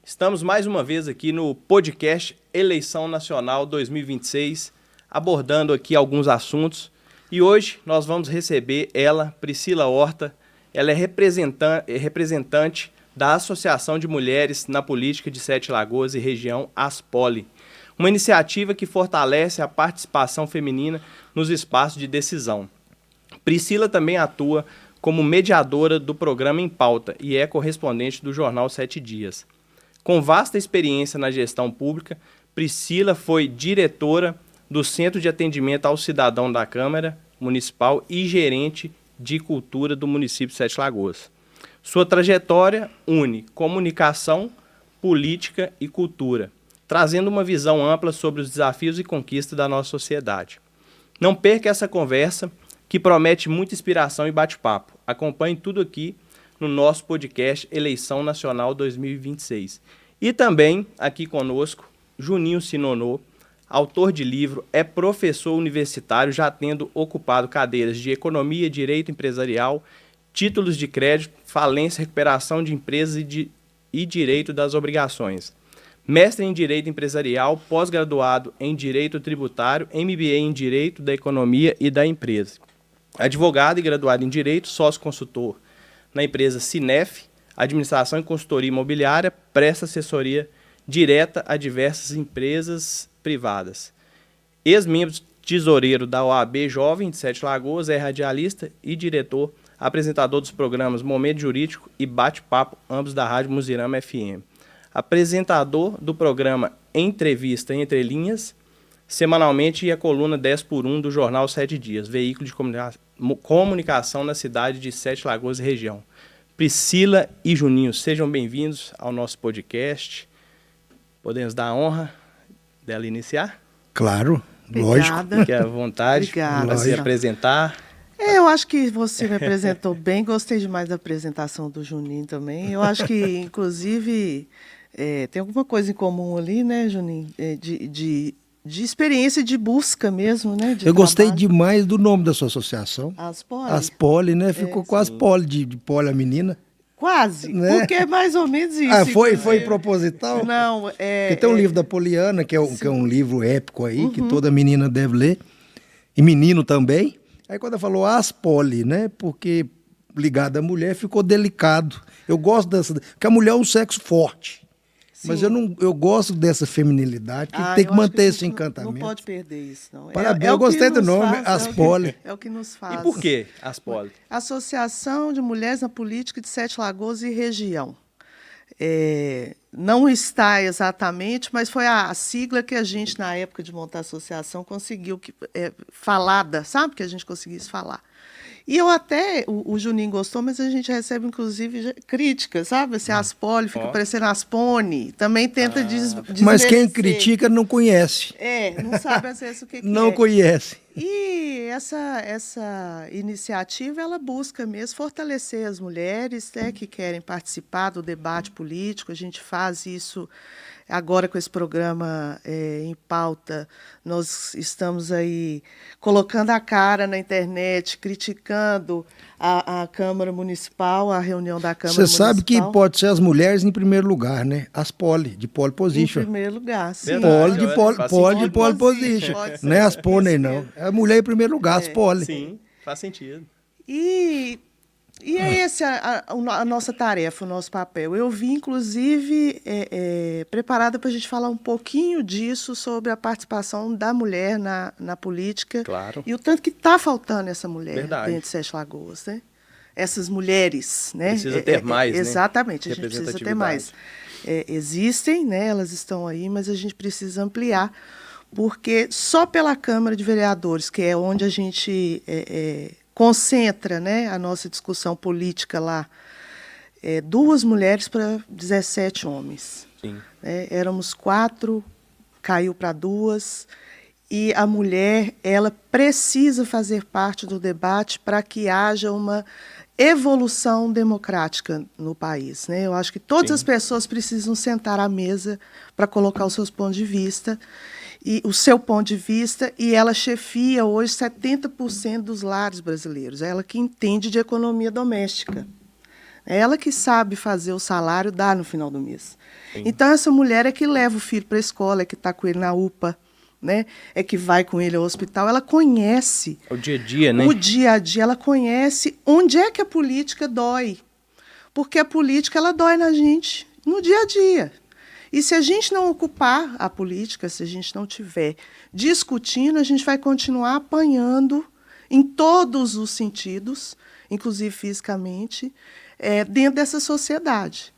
Estamos mais uma vez aqui no podcast Eleição Nacional 2026, abordando aqui alguns assuntos. E hoje nós vamos receber ela, Priscila Horta. Ela é representante da Associação de Mulheres na Política de Sete Lagoas e região ASPOLE, uma iniciativa que fortalece a participação feminina nos espaços de decisão. Priscila também atua como mediadora do programa Em Pauta e é correspondente do jornal 7 Dias. Com vasta experiência na gestão pública, Priscila foi diretora do Centro de Atendimento ao Cidadão da Câmara Municipal e gerente de cultura do município de Sete Lagoas. Sua trajetória une comunicação, política e cultura, trazendo uma visão ampla sobre os desafios e conquistas da nossa sociedade. Não perca essa conversa, que promete muita inspiração e bate-papo. Acompanhe tudo aqui no nosso podcast Eleição Nacional 2026. E também aqui conosco, Juninho Sinonô, autor de livro, é professor universitário, já tendo ocupado cadeiras de Economia, Direito Empresarial, Títulos de Crédito, Falência, Recuperação de Empresas e Direito das Obrigações. Mestre em Direito Empresarial, pós-graduado em Direito Tributário, MBA em Direito da Economia e da Empresa. Advogado e graduado em Direito, sócio-consultor na empresa Cinef, Administração e Consultoria Imobiliária, presta assessoria direta a diversas empresas privadas. Ex-membro tesoureiro da OAB Jovem de Sete Lagoas, é radialista e diretor, apresentador dos programas Momento Jurídico e Bate-Papo, ambos da Rádio Muzirama FM. Apresentador do programa Entrevista Entre Linhas, semanalmente, e a coluna 10 por 1 do jornal 7 Dias, veículo de comunicação na cidade de Sete Lagoas e região. Priscila e Juninho, sejam bem-vindos ao nosso podcast. Podemos dar a honra dela iniciar? Claro, lógico. Fique à vontade para se apresentar. Eu acho que você me apresentou bem, gostei demais da apresentação do Juninho também. Eu acho que, inclusive, tem alguma coisa em comum ali, né, Juninho? De experiência de busca mesmo, né? Eu gostei demais do nome da sua associação. ASPOLE. ASPOLE, né? Ficou com ASPOLE, de pole a menina. Quase, né? Porque é mais ou menos isso. Foi proposital? Não, Porque tem um livro da Poliana, que é um livro épico aí, que toda menina deve ler, e menino também. Aí quando ela falou ASPOLE, né? Porque ligado à mulher ficou delicado. Eu gosto porque a mulher é um sexo forte. Sim. Mas eu gosto dessa feminilidade, que tem que manter esse encantamento. Não pode perder isso, não. Parabéns, eu gostei do nome, ASPOLE. É o que nos faz. E por que ASPOLE? Associação de Mulheres na Política de Sete Lagoas e região. Não está exatamente, mas foi a sigla que a gente, na época de montar a associação, conseguiu falada, sabe? Que a gente conseguisse falar. E eu até, o Juninho gostou, mas a gente recebe, inclusive, críticas, sabe? Esse ASPOLE fica parecendo ASPONE, também tenta desmerecer. Mas quem critica não conhece. Não sabe às vezes o que não conhece. E essa iniciativa, ela busca mesmo fortalecer as mulheres, né, que querem participar do debate político. A gente faz isso agora com esse programa Em Pauta. Nós estamos aí colocando a cara na internet, criticando a Câmara Municipal, a reunião da Câmara Municipal. Você sabe que pode ser as mulheres em primeiro lugar, né? ASPOLE, de pole position. Em primeiro lugar, sim. Pole de pole position. Não é ASPONE, não. É a mulher em primeiro lugar, ASPOLE. Sim, faz sentido. E é essa a nossa tarefa, o nosso papel. Eu vim, inclusive, preparada para a gente falar um pouquinho disso, sobre a participação da mulher na política. Claro. E o tanto que está faltando essa mulher. Verdade. Dentro de Sete Lagoas, né? Essas mulheres, né? Precisa ter mais, né? Exatamente, a gente precisa ter mais. Existem, né? Elas estão aí, mas a gente precisa ampliar, porque só pela Câmara de Vereadores, que é onde a gente concentra, né, a nossa discussão política lá, 2 mulheres para 17 homens. Sim. Éramos 4, caiu para 2, e a mulher, ela precisa fazer parte do debate para que haja uma evolução democrática no país, né? Eu acho que todas as pessoas precisam sentar à mesa para colocar os seus pontos de vista, e o seu ponto de vista, e ela chefia hoje 70% dos lares brasileiros. É ela que entende de economia doméstica, É ela que sabe fazer o salário dar no final do mês. Sim. Então, essa mulher é que leva o filho para a escola, é que está com ele na UPA, né? É que vai com ele ao hospital. Ela conhece o dia a dia, né? O dia a dia, ela conhece onde é que a política dói. Porque a política, ela dói na gente no dia a dia. E se a gente não ocupar a política, se a gente não estiver discutindo, a gente vai continuar apanhando em todos os sentidos, inclusive fisicamente, dentro dessa sociedade.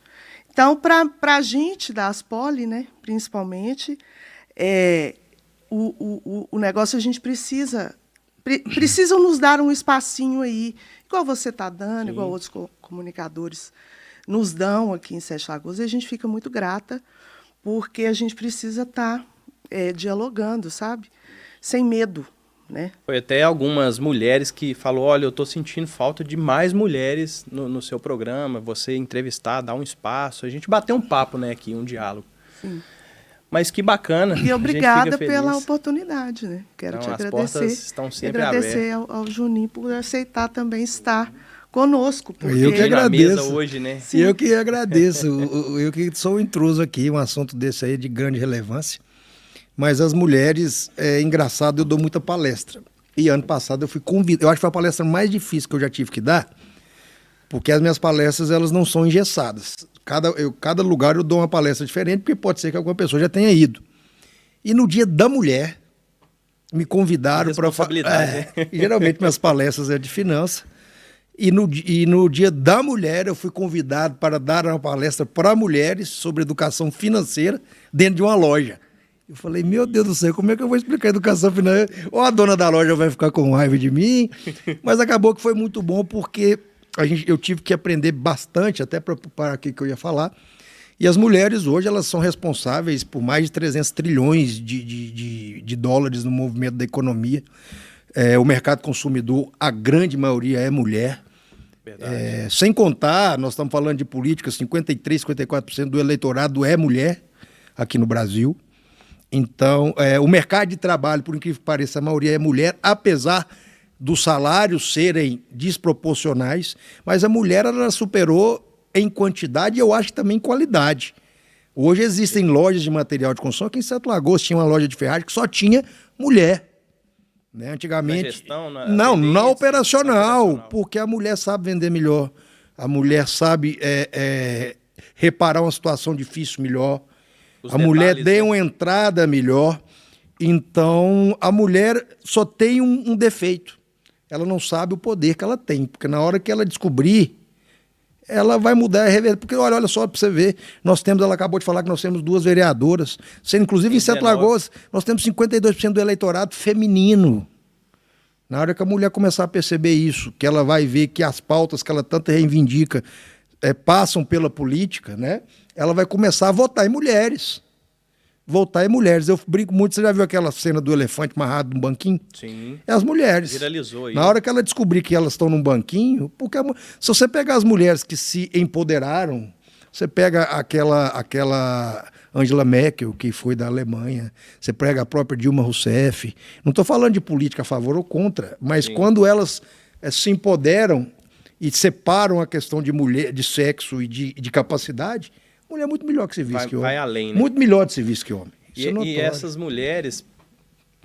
Então, para a gente da Aspoli, né, principalmente, o negócio a gente precisam nos dar um espacinho aí, igual você está dando, sim, igual outros comunicadores nos dão aqui em Sete Lagoas, e a gente fica muito grata, porque a gente precisa estar dialogando, sabe? Sem medo, né? Foi até algumas mulheres que falou, olha, eu estou sentindo falta de mais mulheres no seu programa, você entrevistar, dar um espaço, a gente bater um papo, né, aqui, um diálogo. Sim. Mas que bacana. E obrigada pela oportunidade, né? Quero te agradecer. As portas estão sempre abertas. Agradecer ao Juninho por aceitar também estar conosco. Porque eu que agradeço. Hoje, né? Sim. Eu que agradeço. Eu que sou um intruso aqui, um assunto desse aí de grande relevância. Mas as mulheres, é engraçado, eu dou muita palestra. E ano passado eu fui convidado. Eu acho que foi a palestra mais difícil que eu já tive que dar, porque as minhas palestras, elas não são engessadas. Cada lugar eu dou uma palestra diferente, porque pode ser que alguma pessoa já tenha ido. E no Dia da Mulher, me convidaram para falar. Geralmente minhas palestras é de finanças. E no Dia da Mulher, eu fui convidado para dar uma palestra para mulheres sobre educação financeira dentro de uma loja. Eu falei, meu Deus do céu, como é que eu vou explicar educação financeira? Ou a dona da loja vai ficar com raiva de mim. Mas acabou que foi muito bom, porque eu tive que aprender bastante, até para preparar aqui que eu ia falar. E as mulheres hoje, elas são responsáveis por mais de 300 trilhões de dólares no movimento da economia. O mercado consumidor, a grande maioria é mulher. Sem contar, nós estamos falando de política, 53%, 54% do eleitorado é mulher aqui no Brasil. Então, o mercado de trabalho, por incrível que pareça, a maioria é mulher, apesar dos salários serem desproporcionais, mas a mulher, ela superou em quantidade e eu acho que também em qualidade. Hoje existem lojas de material de construção. Aqui em Sete Lagoas tinha uma loja de ferragem que só tinha mulher. Né? Antigamente. Na gestão, na operacional, porque a mulher sabe vender melhor, a mulher sabe reparar uma situação difícil melhor, a mulher tem uma entrada melhor. Então, a mulher só tem um defeito. Ela não sabe o poder que ela tem, porque na hora que ela descobrir, ela vai mudar e reverter. Porque, olha só, para você ver, ela acabou de falar que nós temos 2 vereadoras, sendo inclusive em Sete Lagoas, nós temos 52% do eleitorado feminino. Na hora que a mulher começar a perceber isso, que ela vai ver que as pautas que ela tanto reivindica passam pela política, né? Ela vai começar a votar em mulheres. Votar em mulheres. Eu brinco muito, você já viu aquela cena do elefante amarrado num banquinho? Sim. É as mulheres. Viralizou aí. Na hora que ela descobrir que elas estão num banquinho, porque se você pegar as mulheres que se empoderaram, você pega aquela Angela Merkel, que foi da Alemanha, você pega a própria Dilma Rousseff, não estou falando de política a favor ou contra, mas sim, quando elas se empoderam e separam a questão de mulher, de sexo e de capacidade, mulher é muito melhor que ser visto que homem. Vai além, né? Muito melhor de ser visto que homem. E essas mulheres,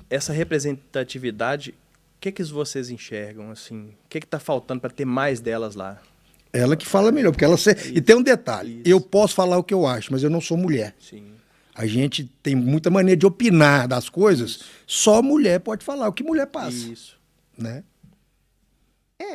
essa representatividade, o que vocês enxergam? Assim? O que está faltando para ter mais delas lá? Ela que fala melhor, porque ela... E tem um detalhe, eu posso falar o que eu acho, mas eu não sou mulher. Sim. A gente tem muita maneira de opinar das coisas, isso, só mulher pode falar o que mulher passa. Isso. Né?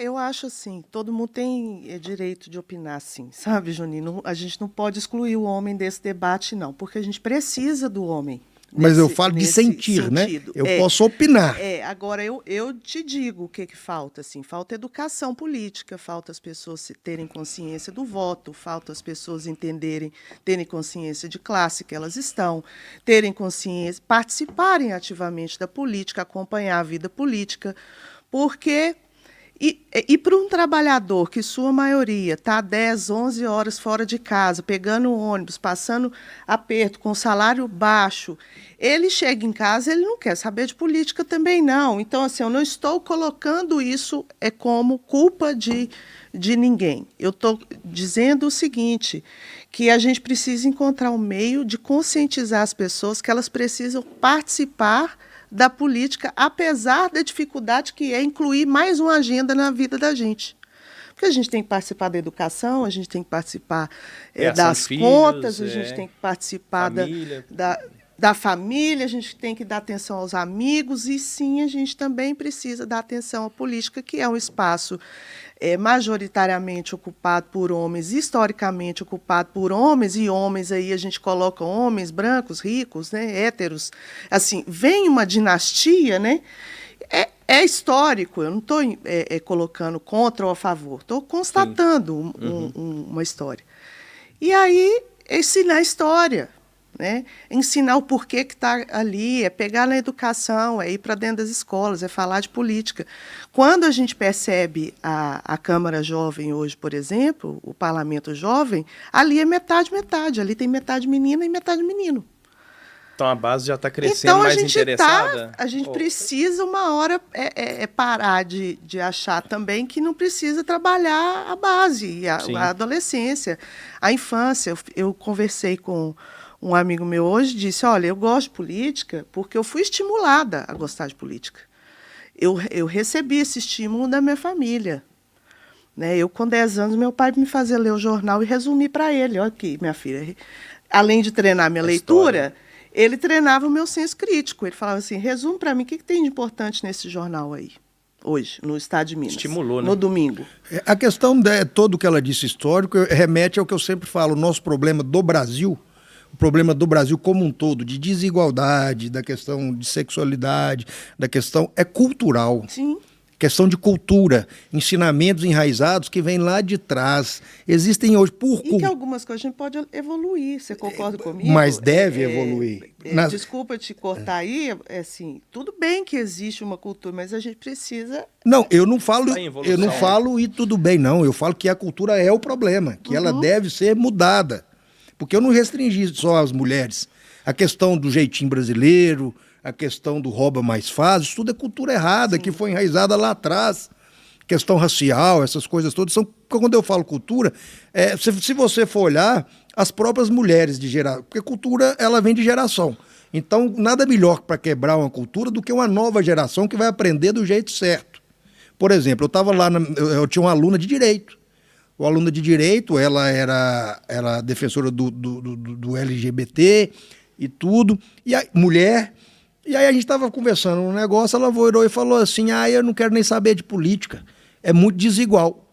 Eu acho assim, todo mundo tem direito de opinar, sim, sabe, Juninho? A gente não pode excluir o homem desse debate, não, porque a gente precisa do homem. Mas eu falo de sentir, sentido, né? Eu posso opinar. Agora, eu te digo o que falta, assim. Falta educação política, falta as pessoas terem consciência do voto, falta as pessoas terem consciência de classe que elas estão, terem consciência, participarem ativamente da política, acompanhar a vida política, porque E para um trabalhador que sua maioria está 10, 11 horas fora de casa, pegando ônibus, passando aperto, com salário baixo, ele chega em casa, ele não quer saber de política também não. Então, assim, eu não estou colocando isso como culpa de ninguém. Eu estou dizendo o seguinte, que a gente precisa encontrar um meio de conscientizar as pessoas que elas precisam participar da política, apesar da dificuldade que é incluir mais uma agenda na vida da gente. Porque a gente tem que participar da educação, a gente tem que participar das contas, a gente tem que participar da família, a gente tem que dar atenção aos amigos, e sim, a gente também precisa dar atenção à política, que é um espaço majoritariamente ocupado por homens, historicamente ocupado por homens, e homens aí a gente coloca homens brancos, ricos, né, héteros. Assim, vem uma dinastia, né? É histórico, eu não estou colocando contra ou a favor, estou constatando uma história. E aí, ensinar a história, né? Ensinar o porquê que está ali, é pegar na educação, é ir para dentro das escolas, é falar de política. Quando a gente percebe a Câmara Jovem hoje, por exemplo, o Parlamento Jovem, ali é metade, ali tem metade menina e metade menino. Então a base já está crescendo, mais interessada? A gente precisa uma hora parar de achar também que não precisa trabalhar a base, a adolescência, a infância. Eu conversei com um amigo meu hoje, disse, olha, eu gosto de política porque eu fui estimulada a gostar de política. Eu recebi esse estímulo da minha família. Né? Eu, com 10 anos, meu pai me fazia ler o jornal e resumir para ele. Olha aqui, minha filha. Além de treinar minha leitura, ele treinava o meu senso crítico. Ele falava assim, resume para mim o que tem de importante nesse jornal aí, hoje, no estado de Minas. Estimulou, né? No domingo. A questão de todo o que ela disse histórico remete ao que eu sempre falo, o nosso problema do Brasil, o problema do Brasil como um todo, de desigualdade, da questão de sexualidade, da questão é cultural. Sim. Questão de cultura, ensinamentos enraizados que vêm lá de trás. Existem hoje E que algumas coisas a gente pode evoluir, você concorda comigo? Mas deve evoluir. Desculpa te cortar aí, assim, tudo bem que existe uma cultura, mas a gente precisa... Não, eu não falo e tudo bem, não. Eu falo que a cultura é o problema, que ela deve ser mudada. Porque eu não restringi só as mulheres. A questão do jeitinho brasileiro, a questão do rouba mais faz, isso tudo é cultura errada, sim, que foi enraizada lá atrás. Questão racial, essas coisas todas. Quando eu falo cultura, se você for olhar, as próprias mulheres de geração, porque cultura ela vem de geração. Então, nada melhor para quebrar uma cultura do que uma nova geração que vai aprender do jeito certo. Por exemplo, eu estava lá, eu tinha uma aluna de direito. O aluna de direito, ela era defensora do LGBT e tudo, e a mulher. E aí a gente estava conversando um negócio, ela virou e falou assim, eu não quero nem saber de política, é muito desigual.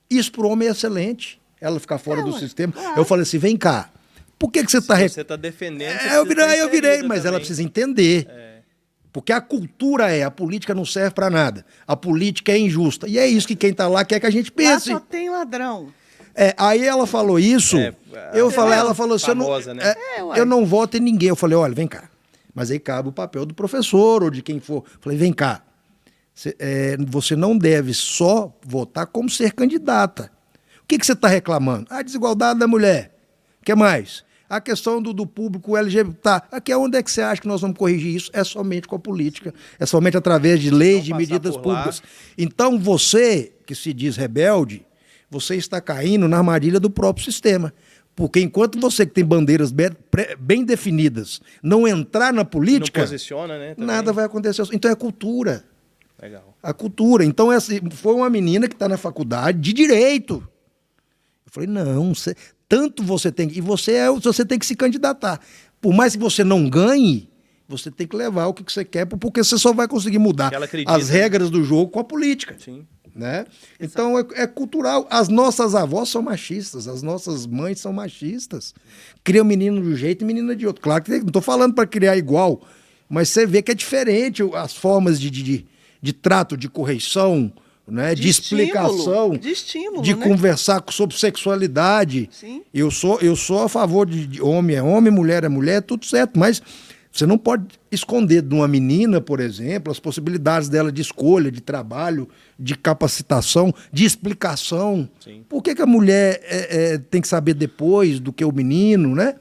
Isso para o homem é excelente, ela ficar fora do sistema. Claro. Eu falei assim, vem cá, por que você está... Você está defendendo... Eu virei, mas também. Ela precisa entender. Porque a cultura a política não serve para nada. A política é injusta. E é isso que quem está lá quer que a gente pense. Lá só tem ladrão. Aí ela falou isso, ela falou assim, famosa, né? Eu não voto em ninguém. Eu falei, olha, vem cá. Mas aí cabe o papel do professor ou de quem for. Eu falei, vem cá. Você não deve só votar como ser candidata. O que você está reclamando? A desigualdade da mulher. O que mais? A questão do público LGBT. Aqui é onde é que você acha que nós vamos corrigir isso? É somente com a política. É somente através de leis, de medidas públicas. Então você, que se diz rebelde, você está caindo na armadilha do próprio sistema. Porque enquanto você que tem bandeiras bem definidas não entrar na política, não posiciona, né, nada vai acontecer. Então é cultura. Legal. A cultura. Então foi uma menina que está na faculdade de Direito. Eu falei, não, tanto você tem... E você tem que se candidatar. Por mais que você não ganhe, você tem que levar o que você quer, porque você só vai conseguir mudar as regras do jogo com a política. Sim. Né? Então é cultural. As nossas avós são machistas, as nossas mães são machistas. Criam menino de um jeito e menina de outro. Claro que não estou falando para criar igual, mas você vê que é diferente as formas de trato, de correção, né? de explicação, de conversar sobre sexualidade. Sim. Eu sou a favor de homem é homem, mulher é mulher, tudo certo, mas Você não pode esconder de uma menina, por exemplo, as possibilidades dela de escolha, de trabalho, de capacitação, de explicação. Sim. Por que a mulher tem que saber depois do que o menino, né?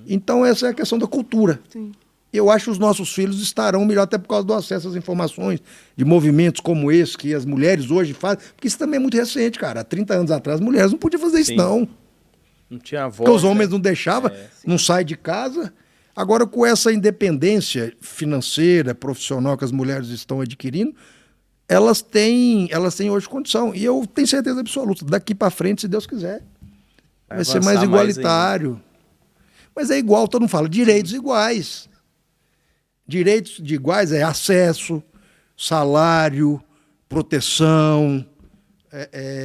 Então essa é a questão da cultura. Sim. Eu acho que os nossos filhos estarão melhor até por causa do acesso às informações, de movimentos como esse que as mulheres hoje fazem. Porque isso também é muito recente, cara. Há 30 anos atrás, as mulheres não podiam fazer isso, Sim. não. Não tinha voz. Porque os homens não deixavam, É, não saem de casa. Agora, com essa independência financeira, profissional que as mulheres estão adquirindo, elas têm hoje condição. E eu tenho certeza absoluta, daqui para frente, se Deus quiser, vai ser mais igualitário. Mas é igual, todo mundo fala, direitos iguais. Direitos de iguais é acesso, salário, proteção,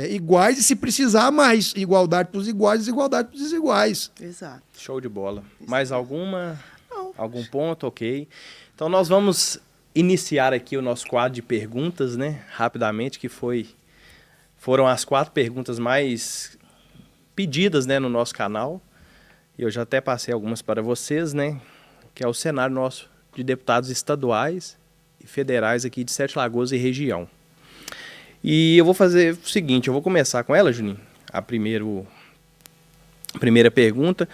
iguais e, se precisar, mais. Igualdade para os iguais, desigualdade para os desiguais. Exato. Show de bola. Mais alguma? Não. Algum ponto? Ok. Então nós vamos iniciar aqui o nosso quadro de perguntas, né? Rapidamente, que foram as 4 perguntas mais pedidas, né, no nosso canal. Eu já até passei algumas para vocês, né? Que é o cenário nosso de deputados estaduais e federais aqui de Sete Lagoas e região. E eu vou fazer o seguinte, eu vou começar com ela, Juninho. A primeira pergunta.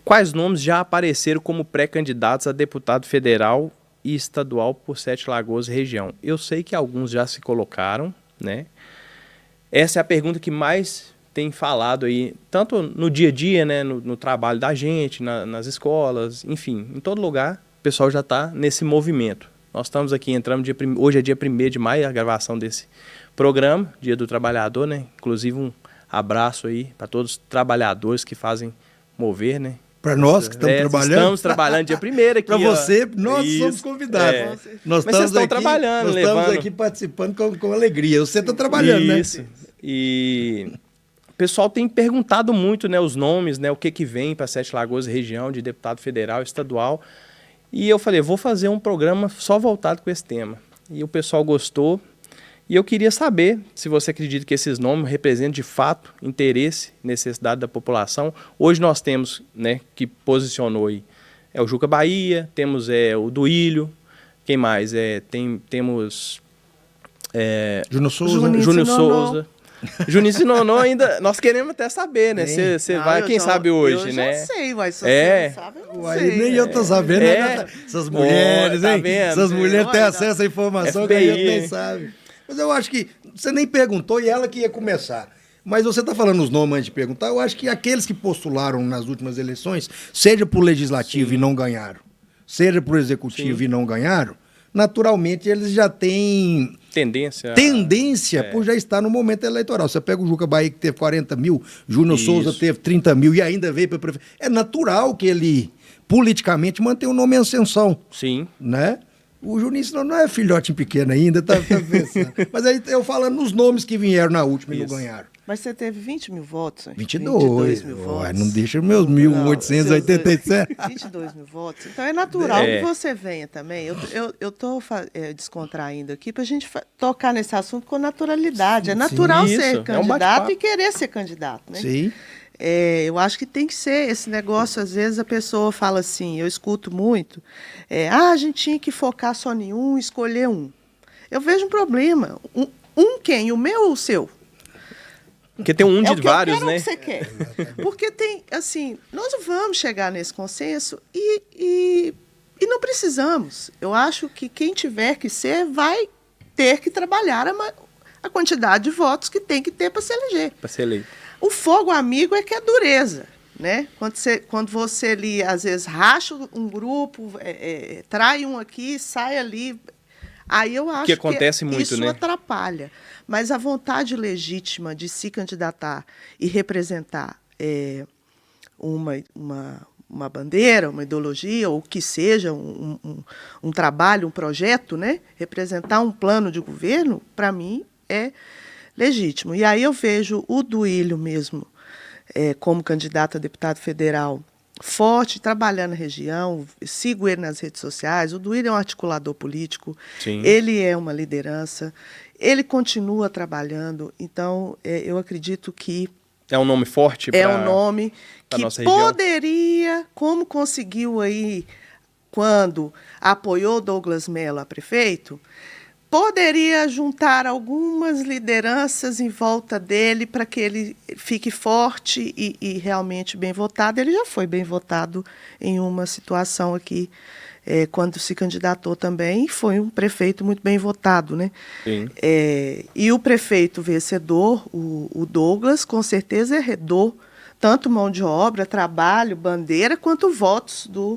Quais nomes já apareceram como pré-candidatos a deputado federal e estadual por Sete Lagoas e região? Eu sei que alguns já se colocaram, né? Essa é a pergunta que mais tem falado aí, tanto no dia a dia, né, no trabalho da gente, nas escolas, enfim, em todo lugar, o pessoal já está nesse movimento. Nós estamos aqui, entramos hoje é dia 1º de maio, a gravação desse programa, Dia do Trabalhador, né? Inclusive um abraço aí para todos os trabalhadores que fazem mover, né? Para nós que estamos trabalhando. Estamos trabalhando dia 1º aqui. Para você, nós somos convidados. Nós Mas vocês estão trabalhando, nós levando. estamos aqui participando com alegria. Você está trabalhando, Isso. né? E o pessoal tem perguntado muito, né, os nomes, né, o que vem para Sete Lagoas e região de deputado federal e estadual. E eu falei, vou fazer um programa só voltado com esse tema. E o pessoal gostou. E eu queria saber se você acredita que esses nomes representam de fato interesse, necessidade da população. Hoje nós temos, né, que posicionou aí, o Juca Bahia, temos o Duílio, quem mais? Temos Júnior Souza. Júnior Souza. Junício Nonô ainda, nós queremos até saber, né? Você vai, quem sabe hoje, né? Eu já sei, mas se você não sabe, eu não sei. Nem eu tô sabendo, né? Essas mulheres, tá hein? vendo? Essas mulheres têm acesso à informação FBI, que a gente nem sabe. Mas eu acho que você nem perguntou e ela que ia começar. Mas você está falando os nomes antes de perguntar. Eu acho que aqueles que postularam nas últimas eleições, seja para o legislativo e não ganharam, seja para o executivo e não ganharam, naturalmente eles já têm tendência por já estar no momento eleitoral. Você pega o Juca Bahia, que teve 40 mil, Júnior Souza teve 30 mil e ainda veio para prefeito. É natural que ele, politicamente, mantenha o nome em ascensão. Sim. Né? O Juninho não é filhote pequeno ainda, tá pensando. Mas aí eu falando nos nomes que vieram na última e não ganharam. Mas você teve 20 mil votos? 22 mil votos. Não deixa meus 1.887. 22 mil votos. Então é natural que você venha também. Eu estou descontraindo aqui para a gente tocar nesse assunto com naturalidade. É natural ser candidato e querer ser candidato, né? Sim. Eu acho que tem que ser esse negócio. Às vezes a pessoa fala assim, eu escuto muito, a gente tinha que focar só em um, escolher um. Eu vejo um problema. Quem? O meu ou o seu? Porque tem um de vários, né? É o que você quer. Porque tem, assim, nós não vamos chegar nesse consenso e não precisamos. Eu acho que quem tiver que ser vai ter que trabalhar a quantidade de votos que tem que ter para se eleger. Para ser eleito. O fogo amigo é que é dureza, né? Quando você ali, às vezes, racha um grupo, trai um aqui, sai ali. Aí eu acho que acontece muito, isso né? atrapalha. Mas a vontade legítima de se candidatar e representar uma bandeira, uma ideologia, ou que seja um trabalho, um projeto, né? Representar um plano de governo, para mim, é legítimo. E aí eu vejo o Duílio mesmo como candidato a deputado federal forte, trabalhando na região, sigo ele nas redes sociais. O Duílio é um articulador político, Sim. Ele é uma liderança, ele continua trabalhando, então eu acredito que é um nome forte é um nome que nossa região. Poderia, como conseguiu aí quando apoiou Douglas Mello a prefeito, poderia juntar algumas lideranças em volta dele para que ele fique forte e realmente bem votado. Ele já foi bem votado em uma situação aqui, quando se candidatou também, foi um prefeito muito bem votado, né? Sim. E o prefeito vencedor, o Douglas, com certeza herdou tanto mão de obra, trabalho, bandeira, quanto votos do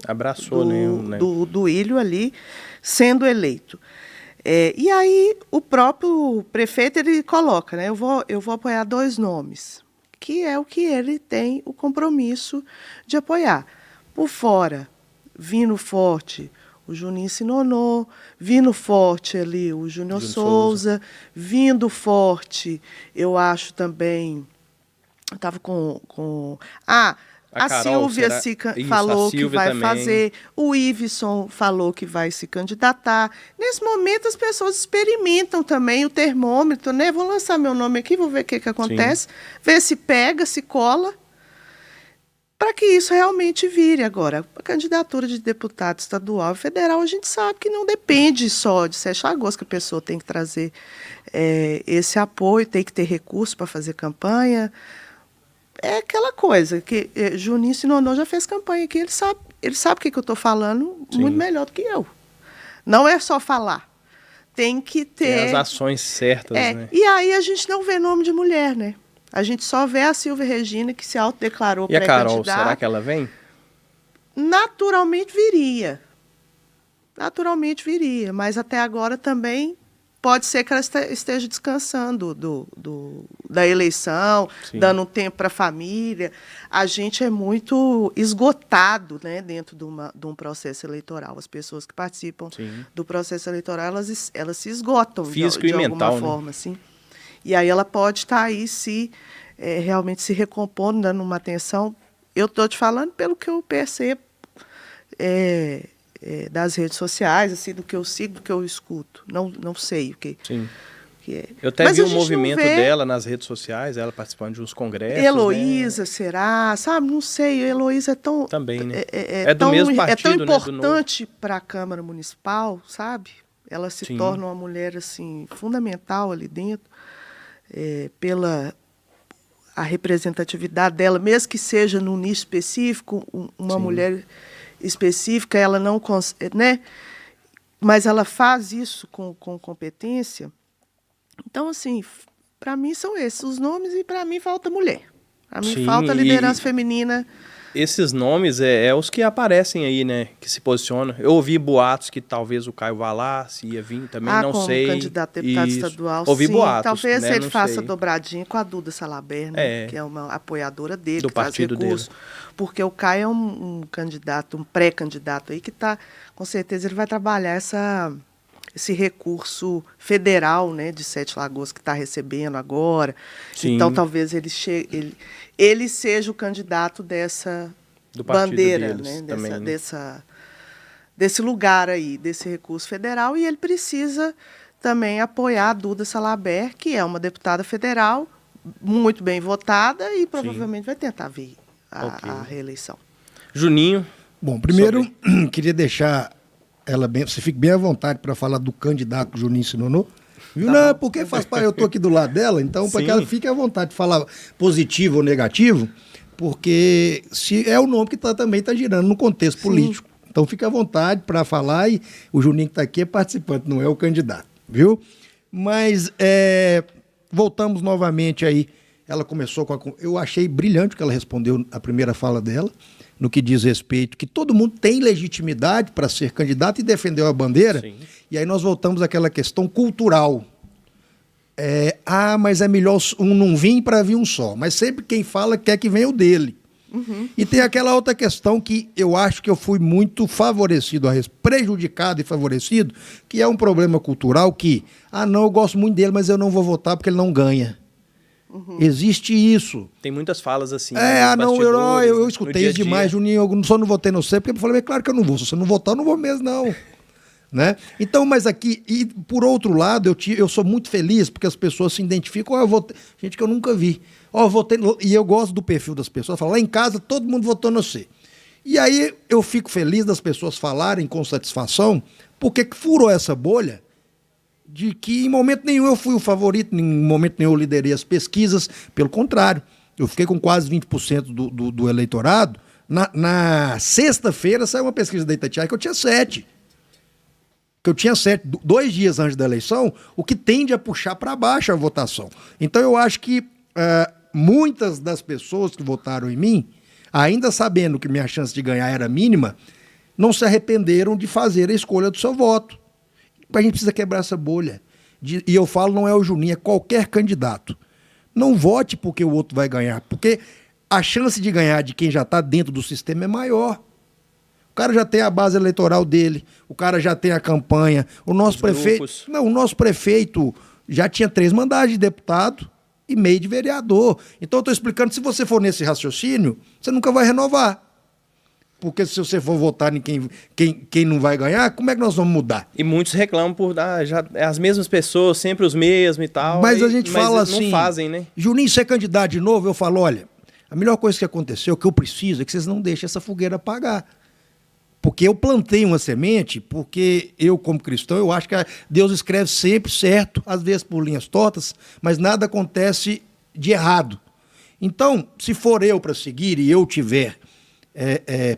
Ilho ali sendo eleito. E aí o próprio prefeito ele coloca, né? Eu vou apoiar 2 nomes, que é o que ele tem o compromisso de apoiar. Por fora, vindo forte, o Juninho Sinonô, vindo forte ali o Júnior Souza, vindo forte, eu acho também, eu estava a Carol, Silvia falou que vai também fazer, o Iveson falou que vai se candidatar. Nesse momento, as pessoas experimentam também o termômetro, né? Vou lançar meu nome aqui, vou ver o que acontece, sim, ver se pega, se cola, para que isso realmente vire. Agora, a candidatura de deputado estadual e federal, a gente sabe que não depende só de Sete Lagoas, que a pessoa tem que trazer esse apoio, tem que ter recurso para fazer campanha. É aquela coisa que Juninho Sinonô já fez campanha aqui, ele sabe o que eu estou falando, sim, muito melhor do que eu. Não é só falar, tem que ter... Tem as ações certas, né? E aí a gente não vê nome de mulher, né? A gente só vê a Silvia Regina, que se autodeclarou pré-candidata. E a Carol, será que ela vem? Naturalmente viria, mas até agora também... Pode ser que ela esteja descansando da eleição, sim, dando um tempo para a família. A gente é muito esgotado, né, dentro de um processo eleitoral. As pessoas que participam, sim, do processo eleitoral, elas se esgotam físico de e mental, alguma forma. Assim. E aí ela pode estar aí realmente se recompondo, dando uma atenção. Eu estou te falando pelo que eu percebo das redes sociais, assim, do que eu sigo, do que eu escuto. Não sei o que, sim, que é. Eu até vi o movimento dela nas redes sociais, ela participando de uns congressos. Heloísa, né? Será? Sabe? Não sei. Heloísa é tão... Também, né? É do mesmo partido, é tão importante, né, para a Câmara Municipal, sabe? Ela se, sim, torna uma mulher, assim, fundamental ali dentro, pela a representatividade dela, mesmo que seja num nicho específico, uma, sim, mulher específica, ela não consegue, né? Mas ela faz isso com competência. Então, assim, para mim são esses os nomes e para mim falta mulher. Para mim, sim, falta liderança feminina. Esses nomes é os que aparecem aí, né? Que se posicionam. Eu ouvi boatos que talvez o Caio vá lá, se ia vir também, não sei. Como candidato a deputado estadual, ouvi sim. Boatos, Talvez, né? ele não faça sei. dobradinha com a Duda Salaber, né? Que é uma apoiadora dele, do que faz partido recurso. Dele. Porque o Caio é um candidato, um pré-candidato aí que está, com certeza, ele vai trabalhar esse recurso federal, né, de Sete Lagoas que está recebendo agora. Sim. Então, talvez ele seja o candidato dessa do bandeira, deles, né, também, desse lugar aí, desse recurso federal, e ele precisa também apoiar a Duda Salaber, que é uma deputada federal muito bem votada e provavelmente, sim, vai tentar vir a reeleição. Juninho. Bom, primeiro, queria deixar ela bem, você fique bem à vontade para falar do candidato Juninho Sinonô. Viu? Tá, não, porque faz parte, eu estou aqui do lado dela, então para que ela fique à vontade de falar positivo ou negativo, porque se é o nome que também está girando no contexto, sim, político. Então fique à vontade para falar, e o Juninho que está aqui é participante, não é o candidato, viu? Mas voltamos novamente aí. Ela começou eu achei brilhante o que ela respondeu a primeira fala dela, no que diz respeito que todo mundo tem legitimidade para ser candidato e defender a bandeira. Sim. E aí nós voltamos àquela questão cultural. Mas é melhor um não vir para vir um só. Mas sempre quem fala quer que venha o dele. Uhum. E tem aquela outra questão que eu acho que eu fui muito favorecido, prejudicado e favorecido, que é um problema cultural que, não, eu gosto muito dele, mas eu não vou votar porque ele não ganha. Uhum. Existe isso. Tem muitas falas assim. Eu escutei isso demais, Juninho, eu só não votei no você, porque eu falei, claro que eu não vou, se você não votar, eu não vou mesmo, não. Né? Então, mas aqui, e por outro lado, eu sou muito feliz, porque as pessoas se identificam, eu votei, gente que eu nunca vi. Eu votei, e eu gosto do perfil das pessoas, fala, lá em casa todo mundo votou no você. E aí eu fico feliz das pessoas falarem com satisfação, porque furou essa bolha de que em momento nenhum eu fui o favorito, em momento nenhum eu liderei as pesquisas, pelo contrário, eu fiquei com quase 20% do eleitorado. Na sexta-feira saiu uma pesquisa da Itatiaia que eu tinha 7%. Que eu tinha 7%, 2 dias antes da eleição, o que tende a puxar para baixo a votação. Então eu acho que muitas das pessoas que votaram em mim, ainda sabendo que minha chance de ganhar era mínima, não se arrependeram de fazer a escolha do seu voto. A gente precisa quebrar essa bolha. E eu falo, não é o Juninho, é qualquer candidato. Não vote porque o outro vai ganhar, porque a chance de ganhar de quem já está dentro do sistema é maior. O cara já tem a base eleitoral dele, o cara já tem a campanha. O nosso prefeito já tinha 3 mandatos de deputado e meio de vereador. Então eu estou explicando, se você for nesse raciocínio, você nunca vai renovar. Porque se você for votar em quem não vai ganhar, como é que nós vamos mudar? E muitos reclamam por já as mesmas pessoas, sempre os mesmos e tal. Mas a gente fala não assim, fazem, né? Juninho, você é candidato de novo? Eu falo, olha, a melhor coisa que aconteceu, o que eu preciso, é que vocês não deixem essa fogueira apagar. Porque eu plantei uma semente, porque eu, como cristão, eu acho que Deus escreve sempre certo, às vezes por linhas tortas, mas nada acontece de errado. Então, se for eu para seguir e eu tiver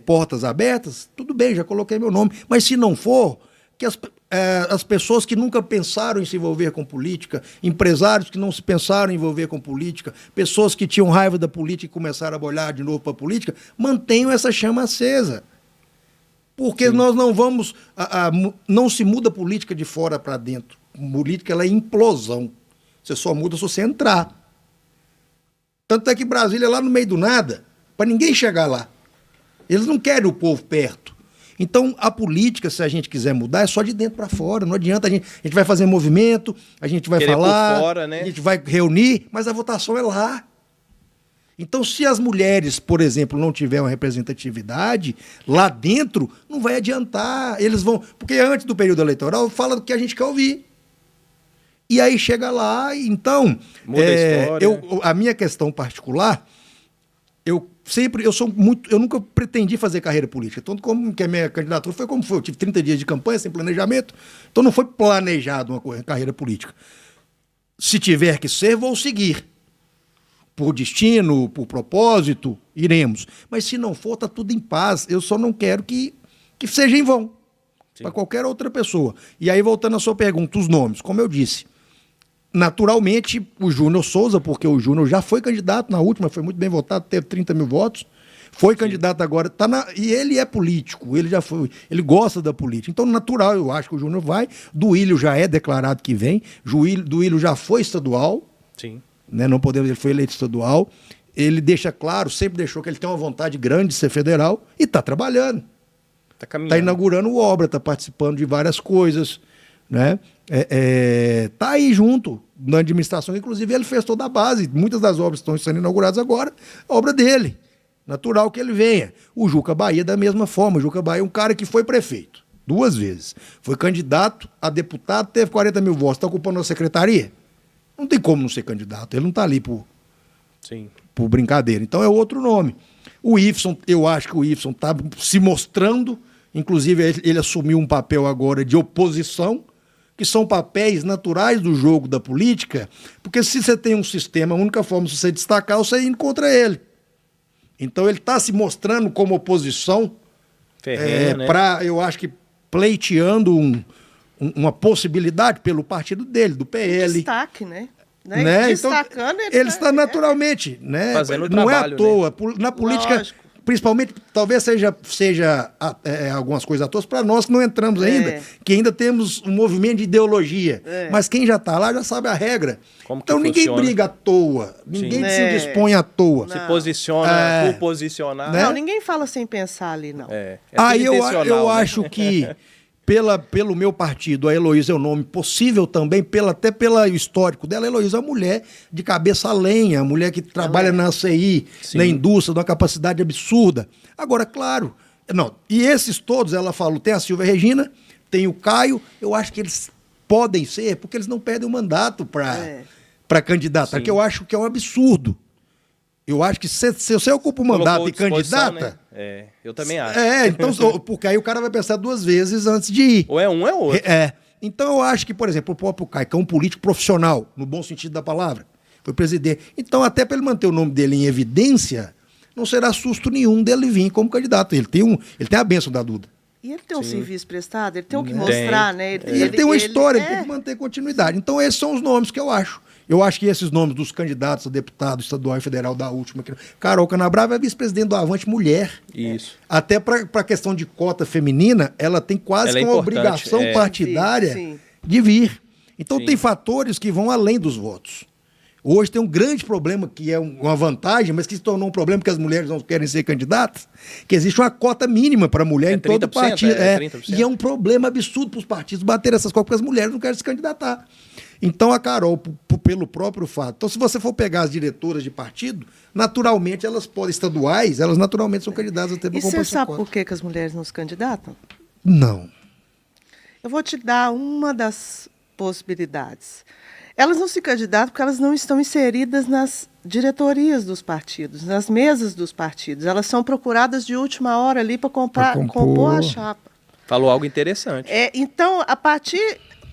portas abertas, tudo bem, já coloquei meu nome. Mas se não for, que as pessoas que nunca pensaram em se envolver com política, empresários que não se pensaram em envolver com política, pessoas que tinham raiva da política e começaram a olhar de novo para a política, mantenham essa chama acesa. Porque Sim. Nós não vamos... não se muda política de fora para dentro. Política, ela é implosão. Você só muda se você entrar. Tanto é que Brasília é lá no meio do nada, para ninguém chegar lá. Eles não querem o povo perto. Então, a política, se a gente quiser mudar, é só de dentro para fora. Não adianta, a gente vai fazer movimento, a gente vai falar, por fora, né? A gente vai reunir, mas a votação é lá. Então, se as mulheres, por exemplo, não tiverem uma representatividade lá dentro, não vai adiantar. Eles vão... Porque antes do período eleitoral, fala do que a gente quer ouvir. E aí chega lá, então... Muda a história. A minha questão particular... Eu nunca pretendi fazer carreira política. Tanto como que a minha candidatura foi como foi. Eu tive 30 dias de campanha sem planejamento, então não foi planejado uma carreira política. Se tiver que ser, vou seguir. Por destino, por propósito, iremos. Mas se não for, está tudo em paz. Eu só não quero que seja em vão. Para qualquer outra pessoa. E aí, voltando à sua pergunta, os nomes. Como eu disse, naturalmente, o Júnior Souza, porque o Júnior já foi candidato na última, foi muito bem votado, teve 30 mil votos, foi candidato agora, e ele é político, ele já foi, ele gosta da política. Então, natural, eu acho que o Júnior vai. Duílio já é declarado que vem, Duílio já foi estadual, Sim. Né, não podemos, ele foi eleito estadual, ele deixa claro, sempre deixou que ele tem uma vontade grande de ser federal e está trabalhando. Está caminhando. Está inaugurando obra, está participando de várias coisas, né? Tá aí junto na administração, inclusive ele fez toda a base, muitas das obras que estão sendo inauguradas agora, a obra dele, natural que ele venha. O Juca Bahia da mesma forma, o Juca Bahia é um cara que foi prefeito 2 vezes, foi candidato a deputado, teve 40 mil votos, está ocupando a secretaria? Não tem como não ser candidato, ele não está ali por brincadeira, então é outro nome. O Y, eu acho que o Y está se mostrando, inclusive ele assumiu um papel agora de oposição, que são papéis naturais do jogo da política, porque se você tem um sistema, a única forma de você destacar é você ir contra ele. Então ele está se mostrando como oposição, né? Eu acho que pleiteando uma possibilidade pelo partido dele, do PL. Destaque, né? Destacando, então, ele está naturalmente, né? Fazendo não trabalho, é à toa. Né? Na política, Lógico. Principalmente, talvez seja algumas coisas à toa para nós que não entramos ainda, que ainda temos um movimento de ideologia. Mas quem já está lá já sabe a regra. Então ninguém briga à toa, ninguém se dispõe à toa. Se posiciona por posicionar. Né? Não, ninguém fala sem pensar ali, não. Aí eu acho que pelo meu partido, a Heloísa é um nome possível também, até pelo histórico dela. A Heloísa é uma mulher de cabeça a lenha, mulher que trabalha na CI, na indústria, de uma capacidade absurda. Agora, claro, e esses todos, ela falou, tem a Silvia Regina, tem o Caio, eu acho que eles podem ser, porque eles não perdem o mandato para candidatar, que eu acho que é um absurdo. Eu acho que se você ocupa um mandato e candidata... Né? Eu também acho. Então, porque aí o cara vai pensar 2 vezes antes de ir. Ou é um, é outro. Então eu acho que, por exemplo, o próprio Caio, que é um político profissional, no bom sentido da palavra, foi presidente. Então, até para ele manter o nome dele em evidência, não será susto nenhum dele vir como candidato. Ele tem a bênção da Duda. E ele tem um serviço prestado, ele tem o que mostrar, né? Ele tem uma história, ele tem que manter continuidade. Então, esses são os nomes que eu acho. Eu acho que esses nomes dos candidatos a deputado estadual e federal da última... Carol Canabrava é vice-presidente do Avante Mulher. Isso. Até para a questão de cota feminina, ela tem quase que uma obrigação partidária de vir. Então, tem fatores que vão além dos votos. Hoje tem um grande problema, que é uma vantagem, mas que se tornou um problema porque as mulheres não querem ser candidatas, que existe uma cota mínima para mulher em todo partido. 30%. E é um problema absurdo para os partidos bater essas cotas, porque as mulheres não querem se candidatar. Então a Carol, pelo próprio fato... Então, se você for pegar as diretoras de partido, naturalmente elas podem, estaduais, elas naturalmente são candidatas a ter uma composição. E você sabe por que as mulheres não se candidatam? Não. Eu vou te dar uma das possibilidades. Elas não se candidatam porque elas não estão inseridas nas diretorias dos partidos, nas mesas dos partidos. Elas são procuradas de última hora ali para compor a chapa. Falou algo interessante. Então,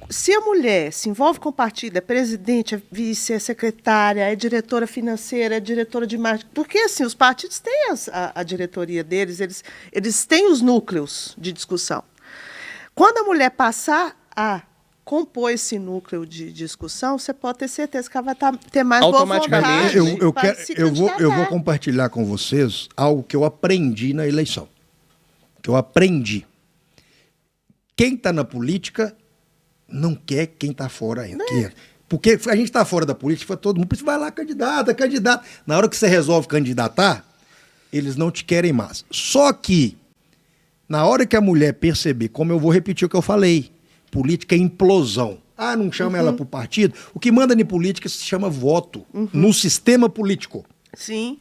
se a mulher se envolve com o partido, é presidente, é vice, é secretária, é diretora financeira, é diretora de marketing, porque assim, os partidos têm a diretoria deles, eles têm os núcleos de discussão. Quando a mulher passar a compor esse núcleo de discussão, você pode ter certeza que ela vai ter mais boa vontade. Eu vou compartilhar com vocês algo que eu aprendi na eleição. Quem está na política não quer quem está fora ainda. Porque a gente está fora da política, todo mundo vai lá, candidato. Na hora que você resolve candidatar, eles não te querem mais. Só que, na hora que a mulher perceber, como eu vou repetir o que eu falei, política é implosão. Não chama ela para o partido. O que manda em política se chama voto. No sistema político. Sim.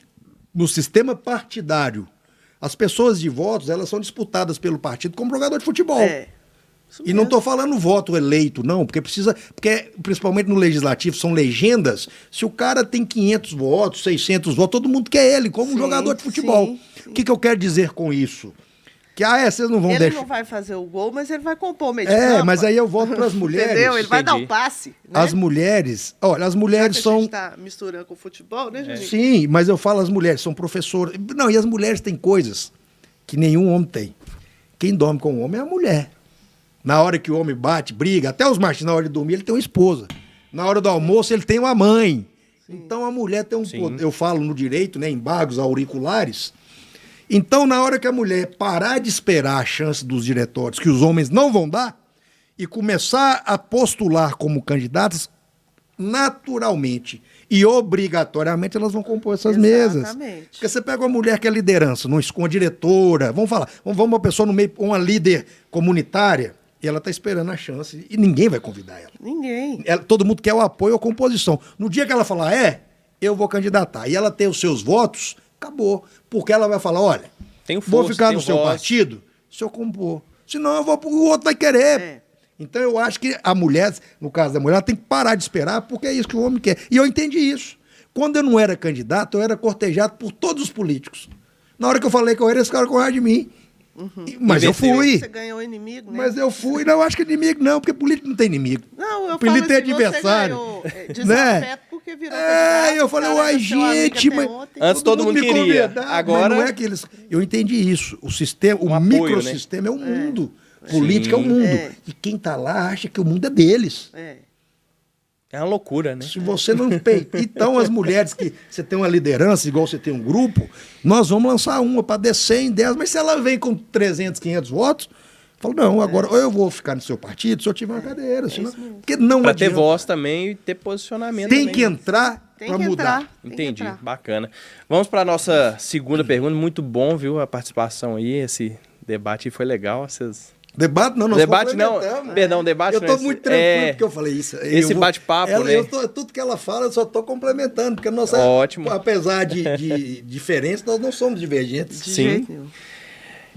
No sistema partidário. As pessoas de votos, elas são disputadas pelo partido como jogador de futebol. E não estou falando voto eleito, não, porque principalmente no legislativo, são legendas. Se o cara tem 500 votos, 600 votos, todo mundo quer ele, como um jogador de futebol. O que eu quero dizer com isso? Que vocês não vão deixar... Ele não vai fazer o gol, mas ele vai compor o meio de campo. Mas aí eu volto para as mulheres. Entendeu? Ele vai dar o passe. Né? As mulheres são... A gente está misturando com o futebol, né, Juninho? Sim, mas eu falo as mulheres, são professoras. Não, e as mulheres têm coisas que nenhum homem tem. Quem dorme com o homem é a mulher. Na hora que o homem bate, briga, até os machos, na hora de dormir, ele tem uma esposa. Na hora do almoço, ele tem uma mãe. Então a mulher tem um poder. Eu falo no direito, né, embargos auriculares. Então, na hora que a mulher parar de esperar a chance dos diretórios, que os homens não vão dar, e começar a postular como candidatas, naturalmente e obrigatoriamente elas vão compor essas mesas. Porque você pega uma mulher que é liderança, uma diretora, vamos uma pessoa no meio, uma líder comunitária, e ela está esperando a chance, e ninguém vai convidar ela. Ninguém. Todo mundo quer o apoio ou composição. No dia que ela falar, eu vou candidatar, e ela tem os seus votos, acabou. Porque ela vai falar, olha, vou ficar no seu partido se eu compor. Senão o outro vai querer. Então eu acho que a mulher, no caso da mulher, ela tem que parar de esperar, porque é isso que o homem quer. E eu entendi isso. Quando eu não era candidato, eu era cortejado por todos os políticos. Na hora que eu falei que eu era, eles ficaram com raiva de mim. Mas eu fui. Você ganhou inimigo, né? Mas eu fui. Não, acho que inimigo não, porque político não tem inimigo. Não, eu político falo é adversário. Você ganhou desafeto porque virou candidato. Eu falei, uai, gente, mas... Antes todo mundo queria. Agora... Não é que eles... Eu entendi isso. O sistema, o microsistema é o mundo. Política é o mundo. E quem está lá acha que o mundo é deles. É uma loucura, né? Se você não peita. Então, as mulheres que você tem uma liderança, igual você tem um grupo, nós vamos lançar uma para descer em 10, mas se ela vem com 300, 500 votos, falo, não, agora ou eu vou ficar no seu partido se eu tiver uma cadeira. Senão, porque não para ter voz também e ter posicionamento. Tem que entrar para mudar. Entendi, bacana. Vamos para a nossa segunda pergunta. Muito bom, viu, a participação aí. Esse debate foi legal. Debate não, nós debate não, perdão, debate. Eu estou muito tranquilo porque eu falei isso. Esse bate-papo, né? Tudo que ela fala, eu só estou complementando, porque nós, apesar de diferença, nós não somos divergentes. Sim.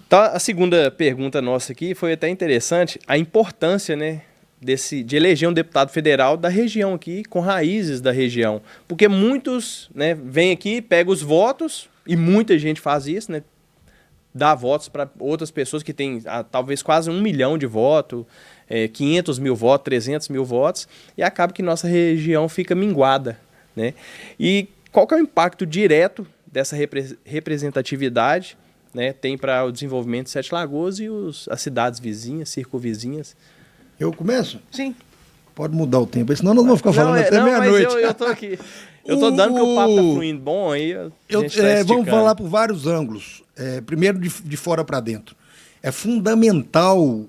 Então, a segunda pergunta nossa aqui foi até interessante, a importância, né, de eleger um deputado federal da região aqui, com raízes da região. Porque muitos, né, vêm aqui, pegam os votos, e muita gente faz isso, né? Dá votos para outras pessoas que têm talvez quase 1 milhão de votos, 500 mil votos, 300 mil votos, e acaba que nossa região fica minguada, né? E qual que é o impacto direto dessa representatividade, né, tem para o desenvolvimento de Sete Lagoas e as cidades vizinhas, circunvizinhas? Eu começo? Sim. Pode mudar o tempo, senão nós vamos ficar falando até meia-noite. Eu tô aqui. Eu tô dando que o papo tá fluindo bom aí. Vamos falar por vários ângulos. Primeiro, de fora para dentro. É fundamental,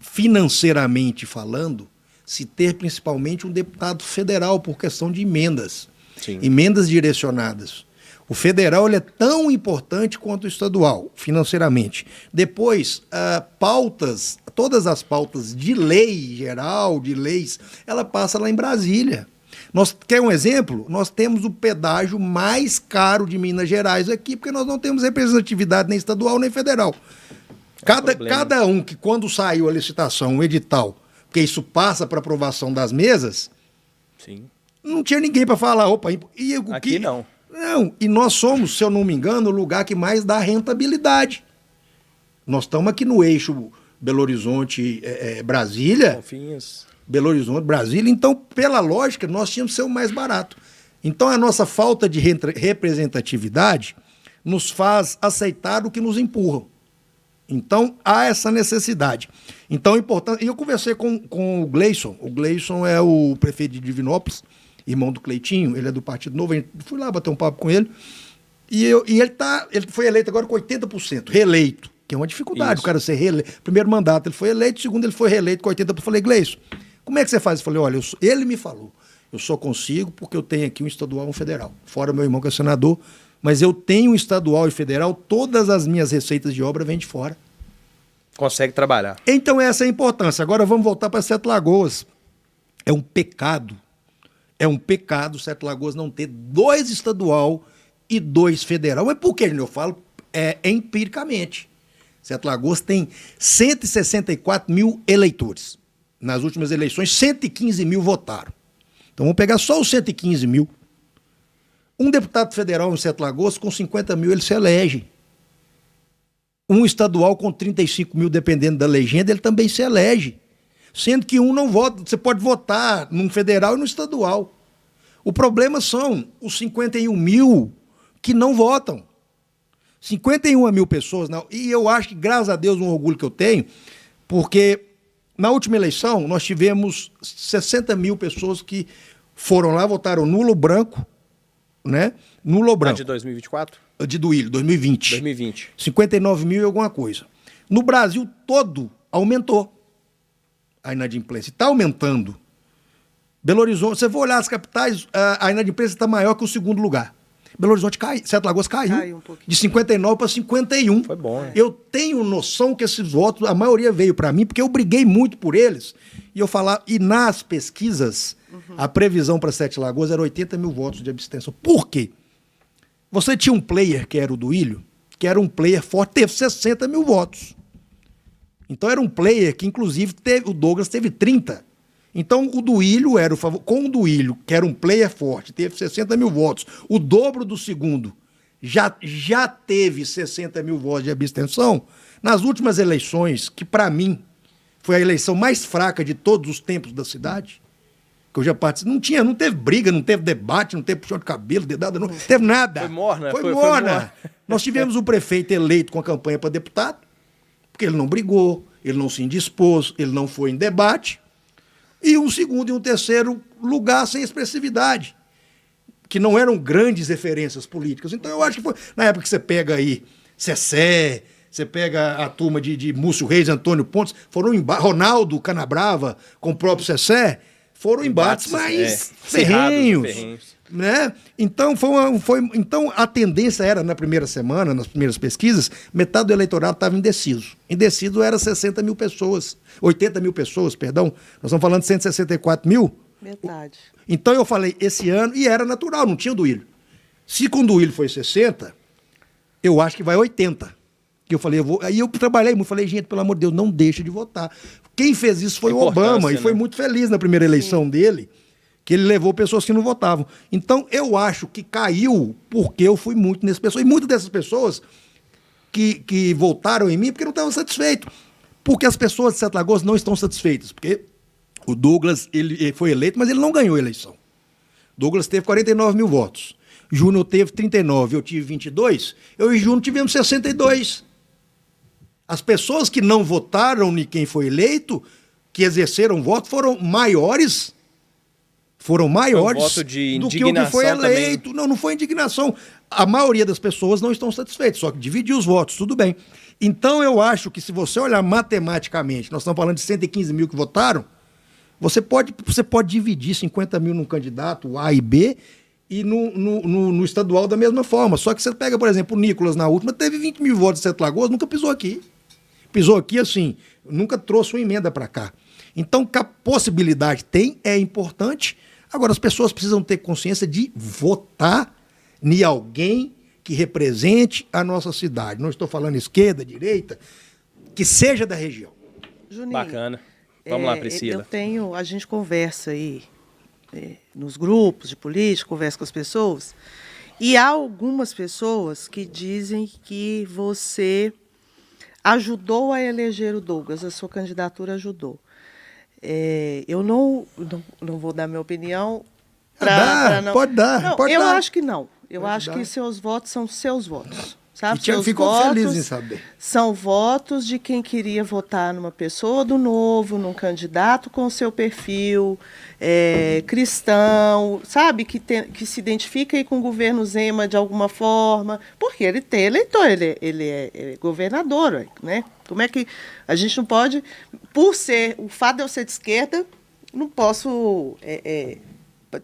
financeiramente falando, se ter principalmente um deputado federal por questão de emendas. Sim. Emendas direcionadas. O federal ele é tão importante quanto o estadual, financeiramente. Depois, todas as pautas de lei geral, de leis, ela passa lá em Brasília. Quer um exemplo? Nós temos o pedágio mais caro de Minas Gerais aqui, porque nós não temos representatividade nem estadual nem federal. Cada um que, quando saiu a licitação, um edital, porque isso passa para aprovação das mesas, sim, não tinha ninguém para falar, aqui não. Não, e nós somos, se eu não me engano, o lugar que mais dá rentabilidade. Nós estamos aqui no eixo Belo Horizonte, Brasília. Confins. Belo Horizonte, Brasília. Então, pela lógica, nós tínhamos que ser o mais barato. Então, a nossa falta de representatividade nos faz aceitar o que nos empurram. Então, há essa necessidade. Então, é importante. E eu conversei com o Gleison. O Gleison é o prefeito de Divinópolis, irmão do Cleitinho, ele é do Partido Novo, fui lá bater um papo com ele, e ele foi eleito agora com 80%, reeleito, que é uma dificuldade. Isso. O cara ser reeleito. Primeiro mandato ele foi eleito, segundo ele foi reeleito com 80%. Eu falei, Gleison, como é que você faz? Eu falei, olha, ele me falou, eu só consigo porque eu tenho aqui um estadual e um federal, fora meu irmão que é senador, mas eu tenho um estadual e federal, todas as minhas receitas de obra vêm de fora. Consegue trabalhar. Então essa é a importância. Agora vamos voltar para Sete Lagoas. É um pecado Sete Lagoas não ter 2 estadual e 2 federal. Mas por que eu falo? Empiricamente. Sete Lagoas tem 164 mil eleitores. Nas últimas eleições, 115 mil votaram. Então vamos pegar só os 115 mil. Um deputado federal em Sete Lagoas, com 50 mil, ele se elege. Um estadual com 35 mil, dependendo da legenda, ele também se elege. Sendo que um não vota, você pode votar num federal e no estadual. O problema são os 51 mil que não votam. 51 mil pessoas, não. E eu acho que, graças a Deus, um orgulho que eu tenho, porque na última eleição nós tivemos 60 mil pessoas que foram lá, votaram nulo ou branco, né? Nulo ou branco. De 2024? De Duílio, 2020. 2020. 59 mil e alguma coisa. No Brasil todo aumentou a inadimplência. Está aumentando. Belo Horizonte, você vai olhar as capitais, a inadimplência está maior que o segundo lugar. Belo Horizonte caiu, Sete Lagoas caiu Um pouquinho. de 59 para 51. Foi bom, né? Eu tenho noção que esses votos, a maioria veio para mim, porque eu briguei muito por eles. E nas pesquisas, a previsão para Sete Lagoas era 80 mil votos de abstenção. Por quê? Você tinha um player, que era o Duílio, que era um player forte, teve 60 mil votos. Então era um player que, inclusive, o Douglas teve 30. Então o Duílio era o favor. Com o Duílio, que era um player forte, teve 60 mil votos, o dobro do segundo já teve 60 mil votos de abstenção. Nas últimas eleições, que para mim foi a eleição mais fraca de todos os tempos da cidade, que eu já participei, não teve briga, não teve debate, não teve puxão de cabelo, dedada, não teve nada. Foi morna. Foi morna. Nós tivemos um prefeito eleito com a campanha para deputado, porque ele não brigou, ele não se indispôs, ele não foi em debate, e um segundo e um terceiro lugar sem expressividade, que não eram grandes referências políticas. Então eu acho que foi, na época que você pega aí Cessé, você pega a turma de Múcio Reis, Antônio Pontes, foram Ronaldo Canabrava com o próprio Cessé, foram embates mais ferrenhos, né? Então, então a tendência era, na primeira semana, nas primeiras pesquisas, metade do eleitorado estava indeciso. Indeciso era 60 mil pessoas, 80 mil pessoas, perdão. Nós estamos falando de 164 mil. Metade. Então eu falei, esse ano, e era natural, não tinha o Duílio. Se com o Duílio foi 60, eu acho que vai 80. que eu falei, aí eu trabalhei muito, falei, gente, pelo amor de Deus, não deixa de votar. Quem fez isso foi o Obama, e foi muito feliz na primeira eleição dele, que ele levou pessoas que não votavam. Então, eu acho que caiu porque eu fui muito nessas pessoas, e muitas dessas pessoas que votaram em mim porque não estavam satisfeitos. Porque as pessoas de Sete Lagoas não estão satisfeitas, porque o Douglas ele foi eleito, mas ele não ganhou a eleição. Douglas teve 49 mil votos. Júnior teve 39, eu tive 22. Eu e Júnior tivemos 62. As pessoas que não votaram em quem foi eleito, que exerceram voto, foram maiores voto de do que o que foi eleito. Também. Não foi indignação. A maioria das pessoas não estão satisfeitas, só que dividiu os votos, tudo bem. Então eu acho que se você olhar matematicamente, nós estamos falando de 115 mil que votaram, você pode dividir 50 mil num candidato A e B e no estadual da mesma forma. Só que você pega, por exemplo, o Nicolas na última, teve 20 mil votos de Sete Lagoas, nunca pisou aqui. Pisou aqui assim, nunca trouxe uma emenda para cá. Então, que a possibilidade tem, é importante. Agora, as pessoas precisam ter consciência de votar em alguém que represente a nossa cidade. Não estou falando esquerda, direita, que seja da região. Juninho, bacana. Vamos lá, Priscila. A gente conversa aí nos grupos de política, conversa com as pessoas, e há algumas pessoas que dizem que você ajudou a eleger o Douglas, a sua candidatura ajudou. Eu não vou dar minha opinião. Pode dar. Eu acho que não. Eu acho que seus votos são seus votos. Sabe? Ficou feliz em saber. São votos de quem queria votar numa pessoa do Novo, num candidato com seu perfil cristão, sabe? Que se identifica aí com o governo Zema de alguma forma, porque ele tem eleitor, ele é governador, né? Como é que a gente não pode, o fato de eu ser de esquerda, não posso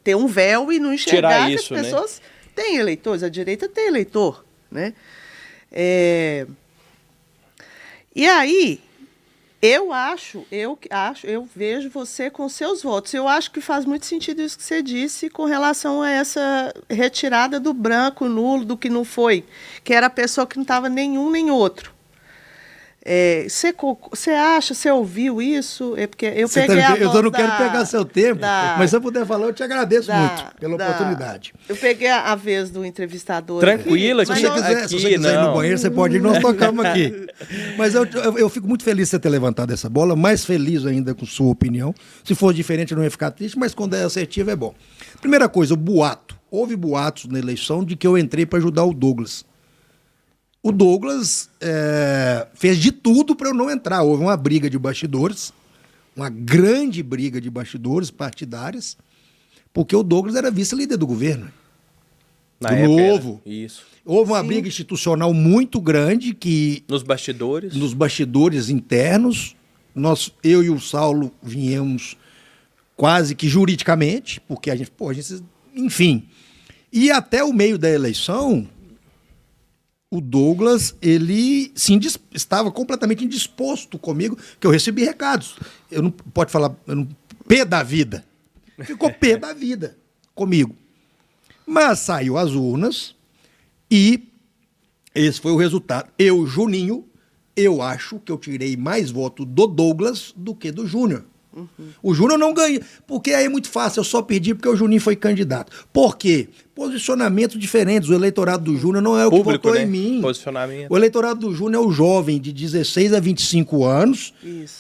ter um véu e não enxergar isso, que as pessoas têm eleitores, a direita tem eleitor, né? E aí, eu vejo você com seus votos. Eu acho que faz muito sentido isso que você disse com relação a essa retirada do branco, nulo, do que não foi, que era a pessoa que não estava nenhum nem outro. Você acha, você ouviu isso? Porque eu peguei a voz eu não quero pegar seu tempo, mas se eu puder falar, eu te agradeço muito pela oportunidade. Eu peguei a vez do entrevistador. Tranquila, se você quiser ir no banheiro, você pode ir, nós tocamos aqui. Mas eu fico muito feliz de você ter levantado essa bola, mais feliz ainda com sua opinião. Se for diferente, eu não ia ficar triste, mas quando é assertivo é bom. Primeira coisa, o boato. Houve boatos na eleição de que eu entrei para ajudar o Douglas. O Douglas fez de tudo para eu não entrar. Houve uma briga de bastidores, uma grande briga de bastidores partidárias, porque o Douglas era vice-líder do governo. Na época, Novo. Isso. Houve uma briga institucional muito grande que... Nos bastidores? Nos bastidores internos. Eu e o Saulo viemos quase que juridicamente, porque a gente... Enfim. E até o meio da eleição... O Douglas, ele estava completamente indisposto comigo, que eu recebi recados. Eu não pode falar, pé da vida. Ficou pé da vida comigo. Mas saiu as urnas e esse foi o resultado. Eu, Juninho, eu acho que eu tirei mais voto do Douglas do que do Júnior. O Júnior não ganha, porque aí é muito fácil, eu só perdi porque o Juninho foi candidato. Por quê? Posicionamentos diferentes. O eleitorado do Júnior não é o Público, que votou né? em mim. Posicionamento. O eleitorado do Júnior é o jovem de 16 a 25 anos,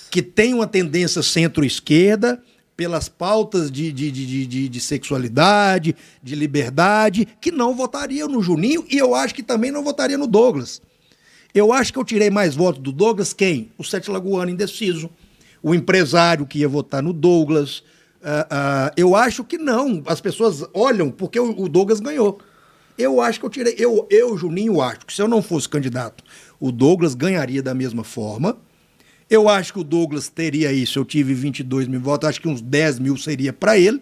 que tem uma tendência centro-esquerda, pelas pautas de sexualidade, de liberdade, que não votaria no Juninho e eu acho que também não votaria no Douglas. Eu acho que eu tirei mais votos do Douglas, quem? O Sete Lagoano indeciso. O empresário que ia votar no Douglas. Eu acho que não. As pessoas olham porque o Douglas ganhou. Eu acho que eu tirei... Juninho, acho que se eu não fosse candidato, o Douglas ganharia da mesma forma. Eu acho que o Douglas teria isso. Eu tive 22 mil votos, acho que uns 10 mil seria para ele.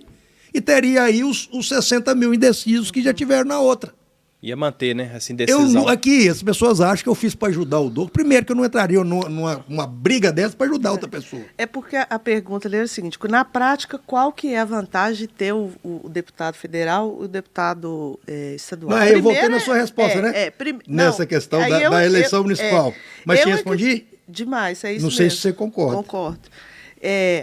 E teria aí os 60 mil indecisos que já tiveram na outra. Ia manter, né, essa indecisão. Aqui, as pessoas acham que eu fiz para ajudar o Douglas. Primeiro, que eu não entraria numa briga dessa para ajudar outra pessoa. É porque a pergunta dele é a seguinte: na prática, qual que é a vantagem de ter o deputado federal e o deputado estadual? Mas eu voltei na sua resposta, né? Nessa questão da eleição municipal. Mas te respondi? Demais, é isso não mesmo. sei se você concorda. Concordo.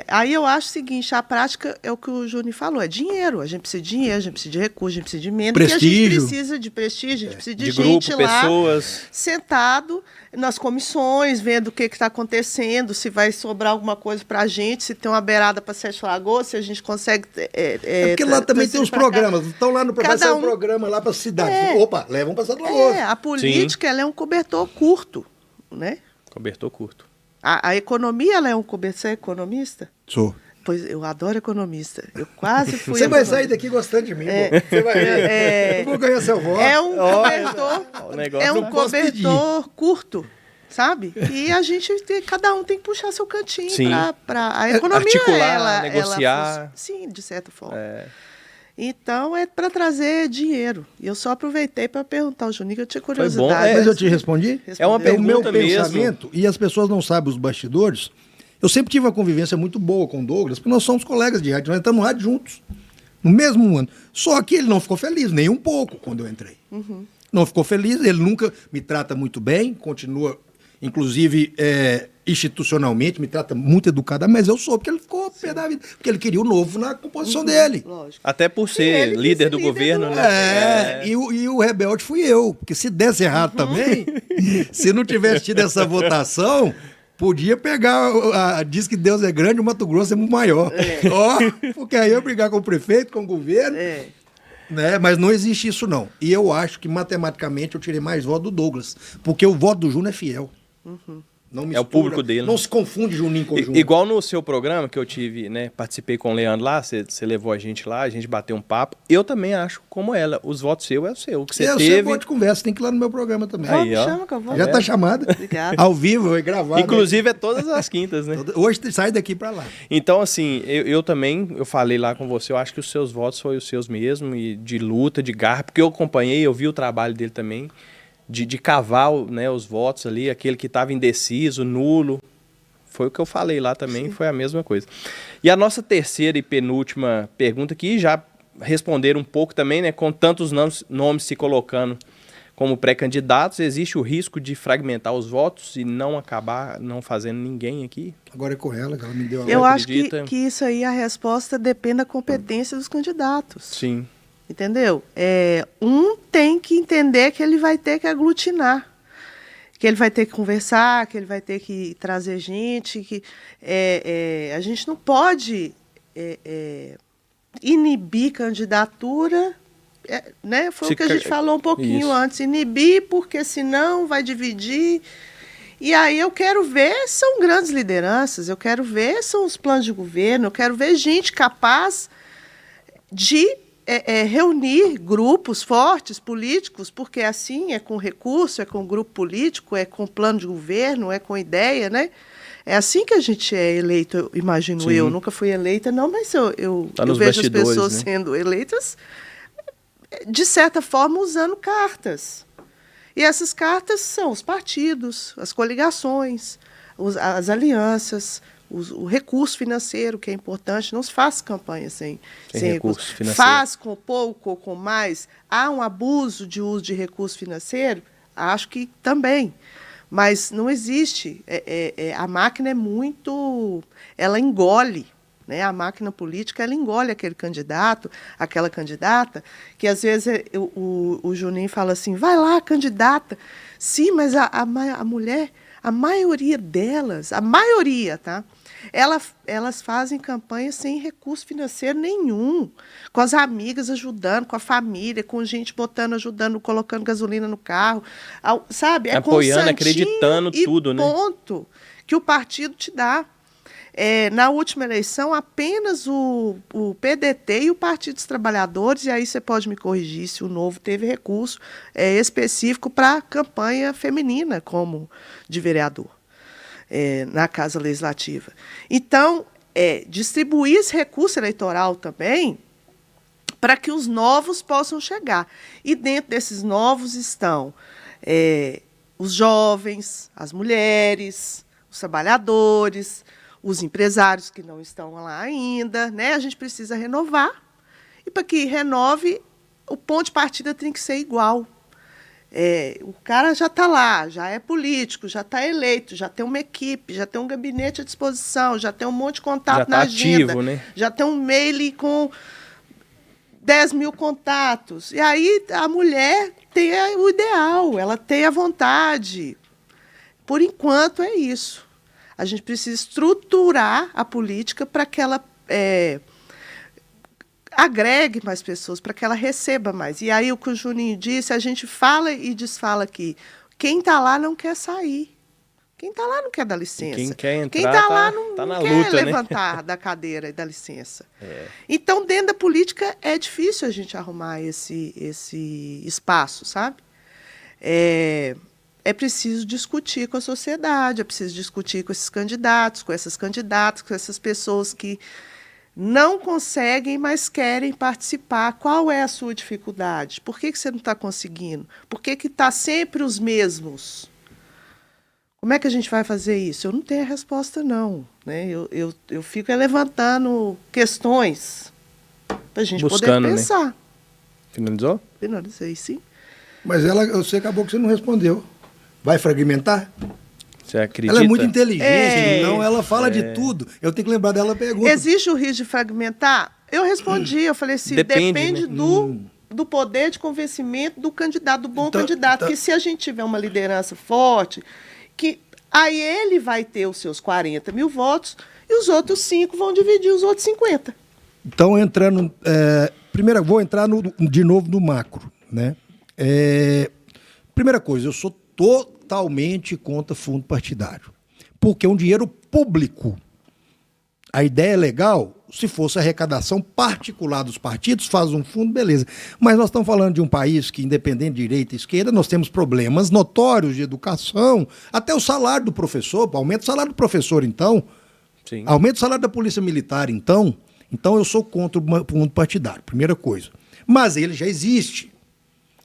Aí eu acho o seguinte: a prática é o que o Juninho falou, é dinheiro. A gente precisa de dinheiro, a gente precisa de recursos, a gente precisa de emenda. Prestígio. A gente precisa de prestígio, a gente precisa de gente grupo, lá, pessoas. sentado nas comissões, vendo o que está acontecendo, se vai sobrar alguma coisa para a gente, se tem uma beirada para Sete Lagoas, se a gente consegue... porque lá também tem os programas. Estão lá no vai sair um programa lá para a cidade. Opa, levam para Sete Lagoas. A política ela é um cobertor curto, né? Cobertor curto. A economia, ela é um cobertor. Você é economista? Sou. Pois eu adoro economista. Eu quase fui. Você vai sair daqui gostando de mim. Você vai ver. Eu vou ganhar seu voto. É um cobertor curto, sabe? E a gente cada um tem que puxar seu cantinho para a economia. Articular, negociar. Sim, de certa forma. Então, é para trazer dinheiro. E eu só aproveitei para perguntar ao Juninho, que eu tinha curiosidade. Foi bom. Mas eu te respondi? É uma pergunta o meu mesmo. pensamento, e as pessoas não sabem os bastidores, eu sempre tive uma convivência muito boa com o Douglas, porque nós somos colegas de rádio, nós estamos no rádio juntos, no mesmo ano. Só que ele não ficou feliz, nem um pouco, quando eu entrei. Não ficou feliz, ele nunca me trata muito bem, continua, inclusive, institucionalmente, me trata muito educada, mas eu sou, porque ele ficou pé da vida, porque ele queria o novo na composição dele. Lógico. Até por ser líder do governo, né? E o rebelde fui eu, porque se desse errado também, se não tivesse tido essa votação, podia pegar, diz que Deus é grande, o Mato Grosso é muito maior. Porque aí eu brigar com o prefeito, com o governo, né? Mas não existe isso não. E eu acho que matematicamente eu tirei mais voto do Douglas, porque o voto do Júnior é fiel. Não mistura, é o público dele. Não se confunde Juninho com Júnior. Igual no seu programa que eu tive, né? Participei com o Leandro lá, você levou a gente lá, a gente bateu um papo. Eu também acho como ela. Os votos seu é o seu. O que você teve. Eu sei de conversa, tem que ir lá no meu programa também. Aí, ó. Chama que eu vou. Já tá chamada. Obrigada. Ao vivo, é gravado. Inclusive é todas as quintas, né? Hoje sai daqui para lá. Então, assim, eu também, eu falei lá com você, eu acho que os seus votos foram os seus mesmo, e de luta, de garra, porque eu acompanhei, eu vi o trabalho dele também. De cavar, né, os votos ali, aquele que estava indeciso, nulo. Foi o que eu falei lá também, foi a mesma coisa. E a nossa terceira e penúltima pergunta, que já responderam um pouco também, né, com tantos nomes se colocando como pré-candidatos, existe o risco de fragmentar os votos e não acabar não fazendo ninguém aqui? Agora é com ela, que ela me deu a Eu acho que isso aí, a resposta depende da competência dos candidatos. Sim. Entendeu? Um tem que entender que ele vai ter que aglutinar, que ele vai ter que conversar, que ele vai ter que trazer gente, que a gente não pode inibir candidatura, né? Foi o que a gente falou um pouquinho antes, inibir porque senão vai dividir. E aí eu quero ver, são grandes lideranças, eu quero ver, são os planos de governo, eu quero ver gente capaz de reunir grupos fortes políticos, porque assim é com recurso, é com grupo político, é com plano de governo, é com ideia, né? É assim que a gente é eleito, imagino. Eu nunca fui eleita, não, mas eu vejo as pessoas, né, sendo eleitas, de certa forma, usando cartas. E essas cartas são os partidos, as coligações, as alianças, o recurso financeiro, que é importante. Não se faz campanha sem recurso financeiro. Faz com pouco ou com mais. Há um abuso de uso de recurso financeiro? Acho que também. Mas não existe. A máquina é muito... Ela engole. Né? A máquina política, ela engole aquele candidato, aquela candidata, que às vezes o Juninho fala assim, vai lá, candidata. Sim, mas a mulher, a maioria delas, tá? Elas fazem campanha sem recurso financeiro nenhum, com as amigas ajudando, com a família, com gente botando, ajudando, colocando gasolina no carro, sabe? Apoiando, acreditando, tudo, né? Ponto que o partido te dá. Na última eleição, apenas o PDT e o Partido dos Trabalhadores, e aí você pode me corrigir se o Novo teve recurso específico para campanha feminina, como de vereador, na Casa Legislativa. Então, distribuir esse recurso eleitoral também para que os novos possam chegar. E dentro desses novos estão os jovens, as mulheres, os trabalhadores, os empresários que não estão lá ainda, né? A gente precisa renovar. E para que renove, o ponto de partida tem que ser igual. O cara já está lá, já é político, já está eleito, já tem uma equipe, já tem um gabinete à disposição, já tem um monte de contato na agenda, ativo, né? Já tem um mail com 10 mil contatos. E aí a mulher tem o ideal, ela tem a vontade. Por enquanto é isso. A gente precisa estruturar a política para que ela agregue mais pessoas, para que ela receba mais. E aí o que o Juninho disse, a gente fala e desfala aqui. Quem está lá não quer sair. Quem está lá não quer dar licença. Quem quer entrar, quem está lá não tá na quer luta, levantar da cadeira e dar licença. Então, dentro da política, é difícil a gente arrumar esse espaço, sabe? É preciso discutir com a sociedade, é preciso discutir com esses candidatos, com essas candidatas, com essas pessoas que não conseguem, mas querem participar. Qual é a sua dificuldade? Por que você não está conseguindo? Por que está sempre os mesmos? Como é que a gente vai fazer isso? Eu não tenho a resposta, não. Né? Eu fico levantando questões para a gente poder pensar. Né? Finalizou? Finalizei, sim. Mas você acabou que você não respondeu. Vai fragmentar? Você acredita? Ela é muito inteligente, então ela fala de tudo. Eu tenho que lembrar dela a pergunta. Existe o risco de fragmentar? Eu respondi, eu falei assim, depende né? do poder de convencimento do candidato, do bom candidato. Que se a gente tiver uma liderança forte, que aí ele vai ter os seus 40 mil votos e os outros 5 vão dividir os outros 50. Então, entrando... primeiro, vou entrar de novo no macro. Né? Primeira coisa, eu sou totalmente contra fundo partidário. Porque é um dinheiro público. A ideia é legal, se fosse arrecadação particular dos partidos, faz um fundo, beleza. Mas nós estamos falando de um país que, independente de direita e esquerda, nós temos problemas notórios de educação, até o salário do professor, aumenta o salário do professor, então, Sim. Aumenta o salário da polícia militar, então eu sou contra o fundo partidário, primeira coisa. Mas ele já existe.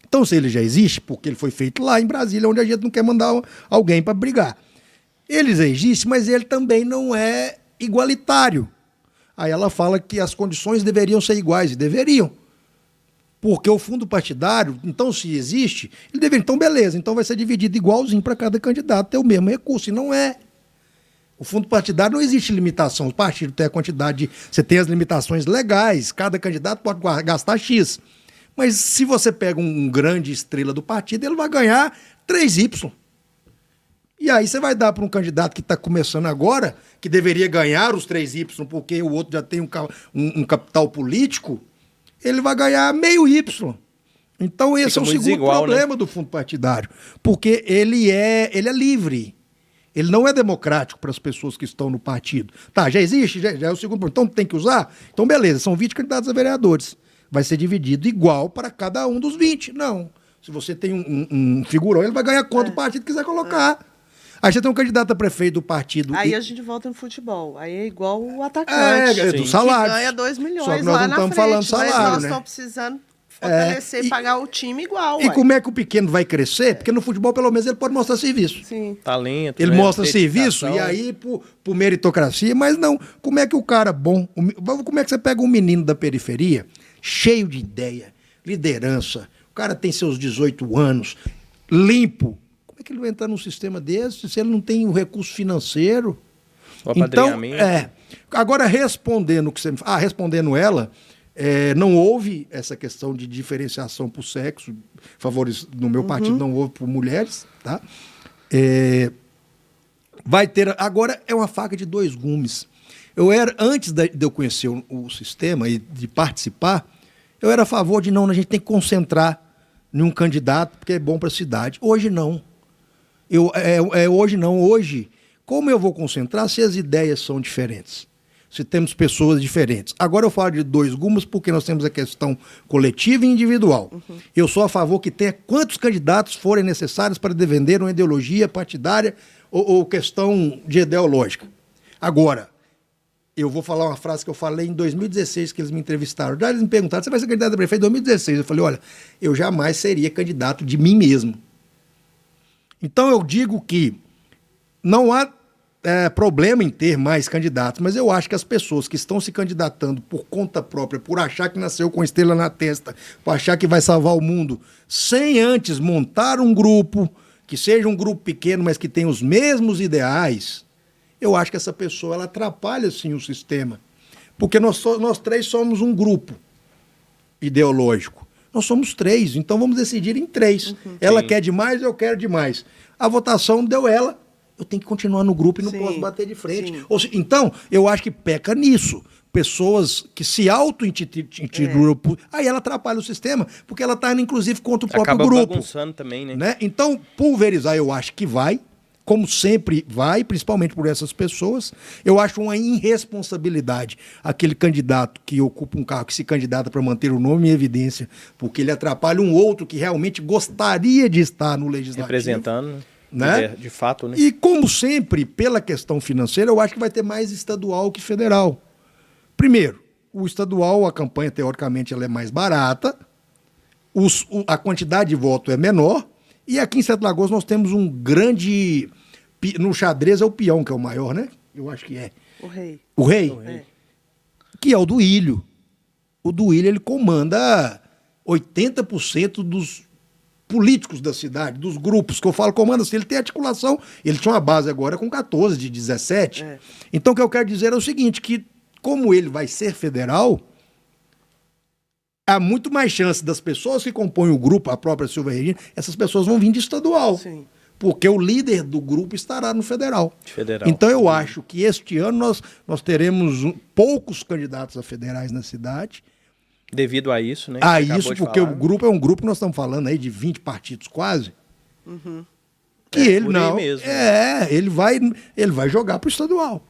Então, se ele já existe, porque ele foi feito lá em Brasília, onde a gente não quer mandar alguém para brigar. Ele já existe, mas ele também não é igualitário. Aí ela fala que as condições deveriam ser iguais, e deveriam. Porque o fundo partidário, então, se existe, ele deveria. Então, beleza, então vai ser dividido igualzinho para cada candidato, ter o mesmo recurso, e não é. O fundo partidário não existe limitação. O partido tem a quantidade, você tem as limitações legais, cada candidato pode gastar X. Mas se você pega um grande estrela do partido, ele vai ganhar 3Y. E aí você vai dar para um candidato que está começando agora, que deveria ganhar os 3Y, porque o outro já tem um capital político, ele vai ganhar meio Y. Então esse Fica é o muito segundo desigual, problema, né? do fundo partidário. Porque ele é livre. Ele não é democrático para as pessoas que estão no partido. Tá, já existe, já é o segundo problema. Então tem que usar? Então beleza, são 20 candidatos a vereadores. Vai ser dividido igual para cada um dos 20. Não. Se você tem um figurão, ele vai ganhar quanto o partido quiser colocar. Aí você tem um candidato a prefeito do partido. Aí a gente volta no futebol. Aí é igual o atacante. Do salário. Que ganha 2 milhões Só que nós lá não na estamos frente. falando salário, mas nós né? estamos precisando fortalecer e pagar o time igual. E como é que o pequeno vai crescer? Porque no futebol, pelo menos, ele pode mostrar serviço. Sim. Talento. Ele né? mostra Dedicação. serviço e aí por meritocracia, mas não. Como é que o cara bom, como é que você pega um menino da periferia, cheio de ideia, liderança, o cara tem seus 18 anos, limpo, como é que ele vai entrar num sistema desse se ele não tem o recurso financeiro? O Então, apadrinhamento. agora respondendo o que você me fala, respondendo ela, não houve essa questão de diferenciação por sexo, no meu partido não houve por mulheres, tá? Vai ter, agora é uma faca de 2 gumes. Antes de eu conhecer o sistema e de participar, eu era a favor de a gente tem que concentrar em um candidato, porque é bom para a cidade. Hoje não. Hoje não. Hoje, como eu vou concentrar se as ideias são diferentes? Se temos pessoas diferentes. Agora eu falo de 2 gumes porque nós temos a questão coletiva e individual. Eu sou a favor que tenha quantos candidatos forem necessários para defender uma ideologia partidária ou questão de ideológica. Agora, Eu vou falar uma frase que eu falei em 2016, que eles me entrevistaram. Já eles me perguntaram, você vai ser candidato a prefeito em 2016? Eu falei, olha, eu jamais seria candidato de mim mesmo. Então eu digo que não há problema em ter mais candidatos, mas eu acho que as pessoas que estão se candidatando por conta própria, por achar que nasceu com estrela na testa, por achar que vai salvar o mundo, sem antes montar um grupo, que seja um grupo pequeno, mas que tenha os mesmos ideais, eu acho que essa pessoa ela atrapalha sim o sistema. Porque nós três somos um grupo ideológico. Nós somos três, então vamos decidir em três. Ela quer demais, eu quero demais. A votação deu ela, eu tenho que continuar no grupo e não posso bater de frente. Então, eu acho que peca nisso. Pessoas que se auto-intitulam, aí ela atrapalha o sistema, porque ela está indo, inclusive, contra o próprio grupo. Acaba bagunçando também, né? Então, pulverizar eu acho que vai, como sempre vai, principalmente por essas pessoas. Eu acho uma irresponsabilidade aquele candidato que ocupa um cargo, que se candidata para manter o nome em evidência, porque ele atrapalha um outro que realmente gostaria de estar no legislativo. Representando, né? De fato, né? E como sempre, pela questão financeira, eu acho que vai ter mais estadual que federal. Primeiro, o estadual, a campanha, teoricamente, ela é mais barata, a quantidade de voto é menor, e aqui em Sete Lagoas nós temos um grande... No xadrez é o peão que é o maior, né? Eu acho que é. O rei. O rei? Que é o Duílio. O Duílio, ele comanda 80% dos políticos da cidade, dos grupos que eu falo comanda, assim, ele tem articulação, ele tinha uma base agora com 14 de 17. Então o que eu quero dizer é o seguinte, que como ele vai ser federal, há muito mais chance das pessoas que compõem o grupo, a própria Silvia Regina, essas pessoas vão vir de estadual. Sim. Porque o líder do grupo estará no federal. Então eu acho que este ano nós teremos poucos candidatos a federais na cidade. Devido a isso, né? A isso, porque o grupo é um grupo, nós estamos falando aí de 20 partidos quase. Que ele não. Mesmo, ele vai jogar para o estadual.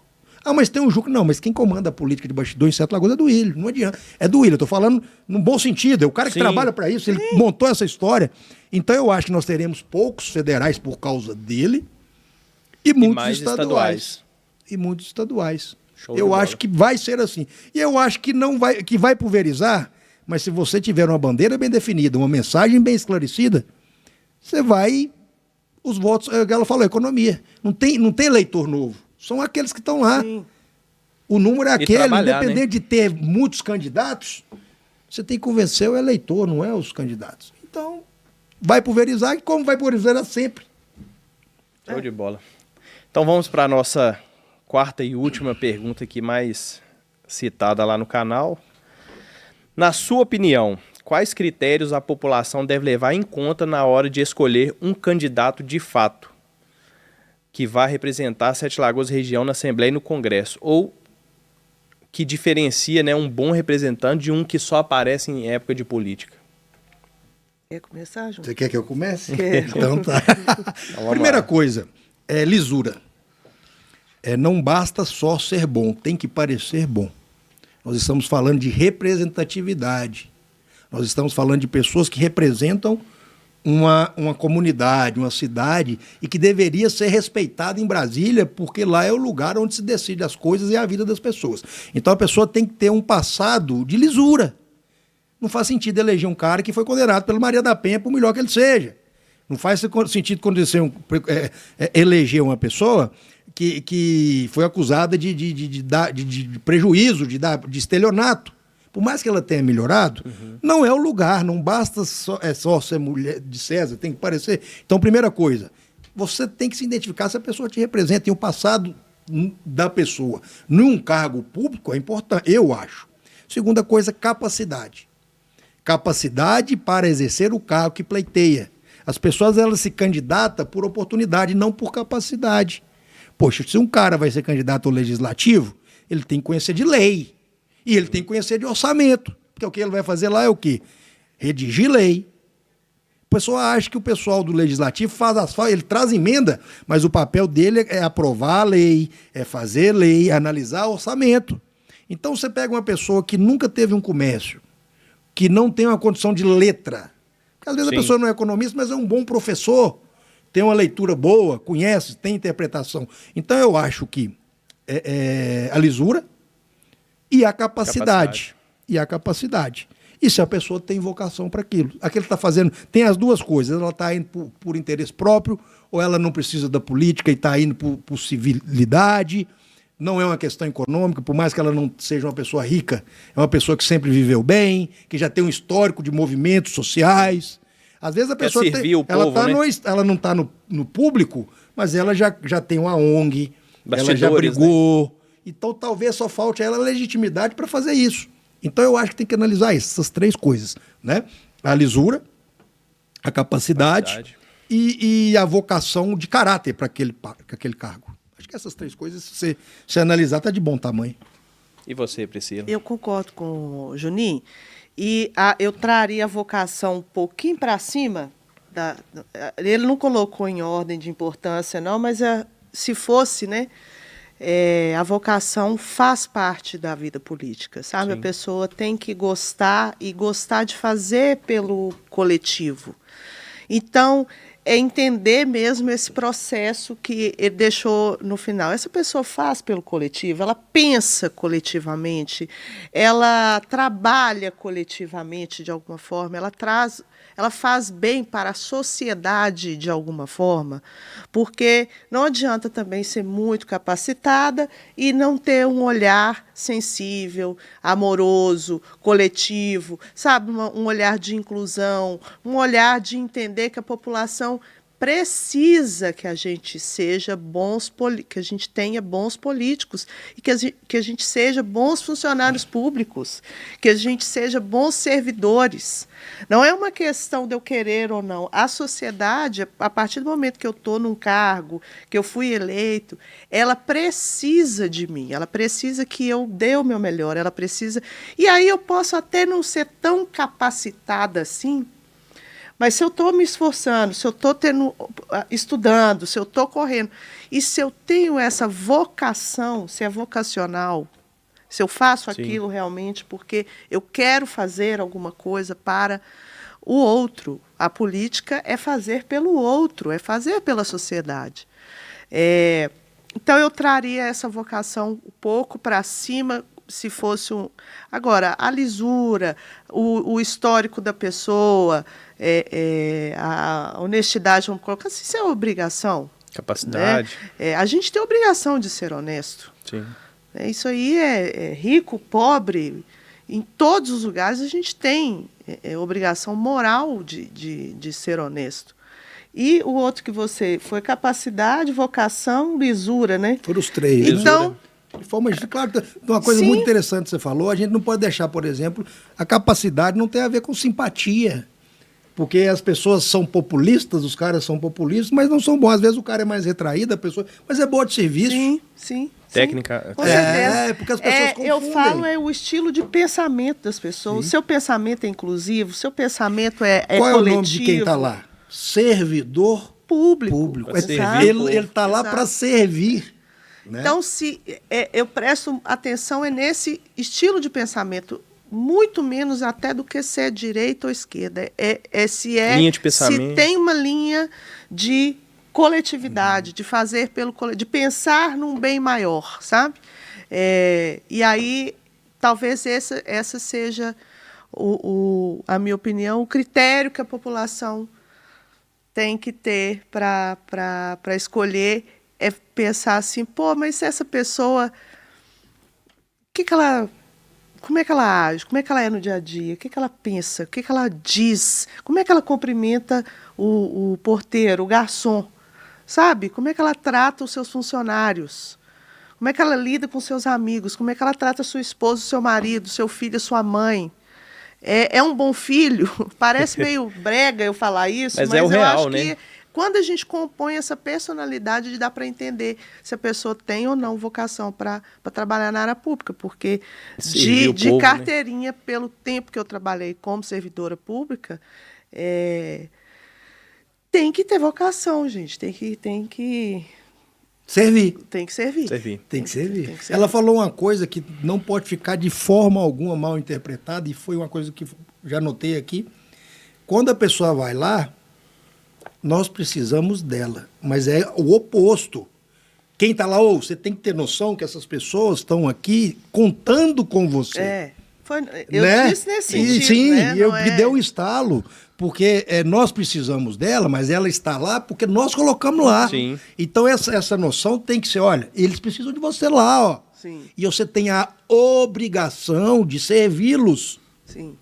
Ah, mas tem um jogo. Não, mas quem comanda a política de bastidor em Sete Lagoas é do Duílio. Não adianta. É do Duílio. Eu estou falando no bom sentido. É o cara que trabalha para isso. Ele montou essa história. Então eu acho que nós teremos poucos federais por causa dele e muitos estaduais. E muitos estaduais. Eu acho que vai ser assim. E eu acho que não vai, que vai pulverizar, mas se você tiver uma bandeira bem definida, uma mensagem bem esclarecida, você vai. Os votos, ela falou, economia. Não tem eleitor novo. São aqueles que estão lá. Sim. O número é aquele, independente né? de ter muitos candidatos, você tem que convencer o eleitor, não é os candidatos. Então, vai pulverizar, e como vai pulverizar sempre. Show de bola. Então vamos para a nossa quarta e última pergunta aqui, mais citada lá no canal. Na sua opinião, quais critérios a população deve levar em conta na hora de escolher um candidato de fato que vai representar Sete Lagoas região na Assembleia e no Congresso, ou que diferencia, né, um bom representante de um que só aparece em época de política? Quer começar, João? Você quer que eu comece? Quero. Então tá. Primeira coisa, lisura. Não basta só ser bom, tem que parecer bom. Nós estamos falando de representatividade. Nós estamos falando de pessoas que representam uma comunidade, uma cidade, e que deveria ser respeitada em Brasília, porque lá é o lugar onde se decide as coisas e a vida das pessoas. Então a pessoa tem que ter um passado de lisura. Não faz sentido eleger um cara que foi condenado pela Maria da Penha, por melhor que ele seja. Não faz sentido eleger uma pessoa que foi acusada de prejuízo, de estelionato. Por mais que ela tenha melhorado, não é o lugar, não basta só ser mulher de César, tem que parecer. Então, primeira coisa, você tem que se identificar se a pessoa te representa, e o passado da pessoa num cargo público é importante, eu acho. Segunda coisa, capacidade. Capacidade para exercer o cargo que pleiteia. As pessoas, elas se candidatam por oportunidade, não por capacidade. Poxa, se um cara vai ser candidato ao legislativo, ele tem que conhecer de lei. E ele tem que conhecer de orçamento. Porque o que ele vai fazer lá é o quê? Redigir lei. O pessoal acha que o pessoal do legislativo ele traz emenda, mas o papel dele é aprovar a lei, é fazer lei, analisar orçamento. Então você pega uma pessoa que nunca teve um comércio, que não tem uma condição de letra. Porque às vezes a pessoa não é economista, mas é um bom professor, tem uma leitura boa, conhece, tem interpretação. Então eu acho que a lisura, e a capacidade. E a capacidade. E se a pessoa tem vocação para aquilo. Aquilo está fazendo, tem as duas coisas, ela está indo por interesse próprio, ou ela não precisa da política e está indo por civilidade. Não é uma questão econômica, por mais que ela não seja uma pessoa rica, é uma pessoa que sempre viveu bem, que já tem um histórico de movimentos sociais. Às vezes a pessoa ela não está no público, mas ela já tem uma ONG, ela já brigou. Né? Então talvez só falte a ela legitimidade para fazer isso. Então eu acho que tem que analisar essas três coisas, né? A lisura, a capacidade. E a vocação de caráter para aquele cargo. Acho que essas três coisas, se você analisar, está de bom tamanho. E você, Priscila? Eu concordo com o Juninho. E eu traria a vocação um pouquinho para cima. Ele não colocou em ordem de importância, não, mas se fosse, né? A vocação faz parte da vida política, sabe? Sim. A pessoa tem que gostar e gostar de fazer pelo coletivo. Então, é entender mesmo esse processo que ele deixou no final. Essa pessoa faz pelo coletivo, ela pensa coletivamente, ela trabalha coletivamente de alguma forma, ela faz bem para a sociedade de alguma forma, porque não adianta também ser muito capacitada e não ter um olhar sensível, amoroso, coletivo, sabe, um olhar de inclusão, um olhar de entender que a população precisa que a gente seja que a gente tenha bons políticos e que a gente seja bons funcionários públicos, que a gente seja bons servidores. Não é uma questão de eu querer ou não. A sociedade, a partir do momento que eu estou num cargo, que eu fui eleito, ela precisa de mim, ela precisa que eu dê o meu melhor, ela precisa... E aí eu posso até não ser tão capacitada assim, mas se eu estou me esforçando, se eu estou estudando, se eu estou correndo, e se eu tenho essa vocação, se é vocacional, se eu faço aquilo realmente porque eu quero fazer alguma coisa para o outro. A política é fazer pelo outro, é fazer pela sociedade. Então, eu traria essa vocação um pouco para cima, se fosse um... Agora, a lisura, o histórico da pessoa, a honestidade, vamos colocar assim, isso é obrigação. Capacidade. Né? A gente tem a obrigação de ser honesto. Sim. Isso aí é rico, pobre, em todos os lugares a gente tem obrigação moral de ser honesto. E o outro que você foi capacidade, vocação, lisura, né? Foram os três. Então, de forma, claro, uma coisa muito interessante que você falou, a gente não pode deixar, por exemplo, a capacidade não tem a ver com simpatia. Porque as pessoas são populistas, os caras são populistas, mas não são bons. Às vezes o cara é mais retraído, a pessoa, mas é boa de serviço. Sim. Técnica. Com certeza. Porque as pessoas confundem. Eu falo o estilo de pensamento das pessoas. O seu pensamento é inclusivo, o seu pensamento é coletivo. Qual é o nome de quem está lá? Servidor público. Ele está lá para servir. Né? Então, eu presto atenção nesse estilo de pensamento, muito menos até do que se é direita ou esquerda. Linha de pensamento. Se tem uma linha de coletividade, de fazer de pensar num bem maior, sabe? E aí, talvez essa seja, a minha opinião, o critério que a população tem que ter para escolher, é pensar assim, mas se essa pessoa, como é que ela age, como é que ela é no dia a dia, o que ela pensa, o que ela diz, como é que ela cumprimenta o porteiro, o garçom, sabe? Como é que ela trata os seus funcionários, como é que ela lida com seus amigos, como é que ela trata sua esposa, seu marido, seu filho, sua mãe. É um bom filho? Parece meio brega eu falar isso, mas é o real, eu acho né? que quando a gente compõe essa personalidade, dá para entender se a pessoa tem ou não vocação para trabalhar na área pública, porque de povo, carteirinha, né? Pelo tempo que eu trabalhei como servidora pública, tem que ter vocação, gente, tem que servir. Tem que servir. Tem que servir. Ela falou uma coisa que não pode ficar de forma alguma mal interpretada, e foi uma coisa que já notei aqui. Quando a pessoa vai lá, nós precisamos dela, mas é o oposto. Quem está lá, você tem que ter noção que essas pessoas estão aqui contando com você. Eu disse nesse sentido. Sim, né? Me deu um estalo, porque nós precisamos dela, mas ela está lá porque nós colocamos lá. Sim. Então essa noção tem que ser, olha, eles precisam de você lá, ó. Sim. E você tem a obrigação de servi-los. Sim.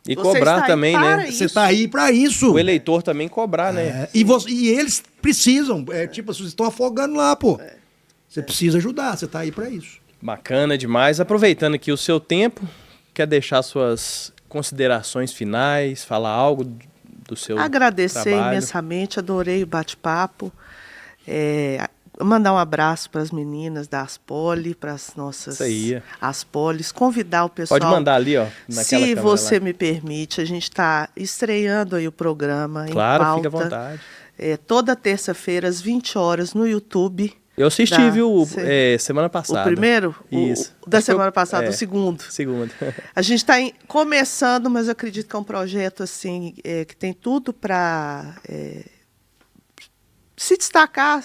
E cobrar também, né? Você está aí para isso. O eleitor também cobrar, né? E eles precisam, tipo, vocês estão afogando lá, pô. Você precisa ajudar, você está aí para isso. Bacana demais. Aproveitando aqui o seu tempo, quer deixar suas considerações finais, falar algo do seu Agradecer trabalho? imensamente, adorei o bate-papo. Mandar um abraço para as meninas da Aspoli, para as nossas Aspolis, convidar o pessoal. Pode mandar ali, ó, naquela se câmera você lá. me permite, a gente está estreando aí o programa claro, em pauta. fica à vontade. Toda terça-feira, às 20 horas, no YouTube. Eu assisti, viu, semana passada. O primeiro? Isso. Da semana passada, o segundo. Segundo. A gente está começando, mas eu acredito que é um projeto assim, que tem tudo para se destacar,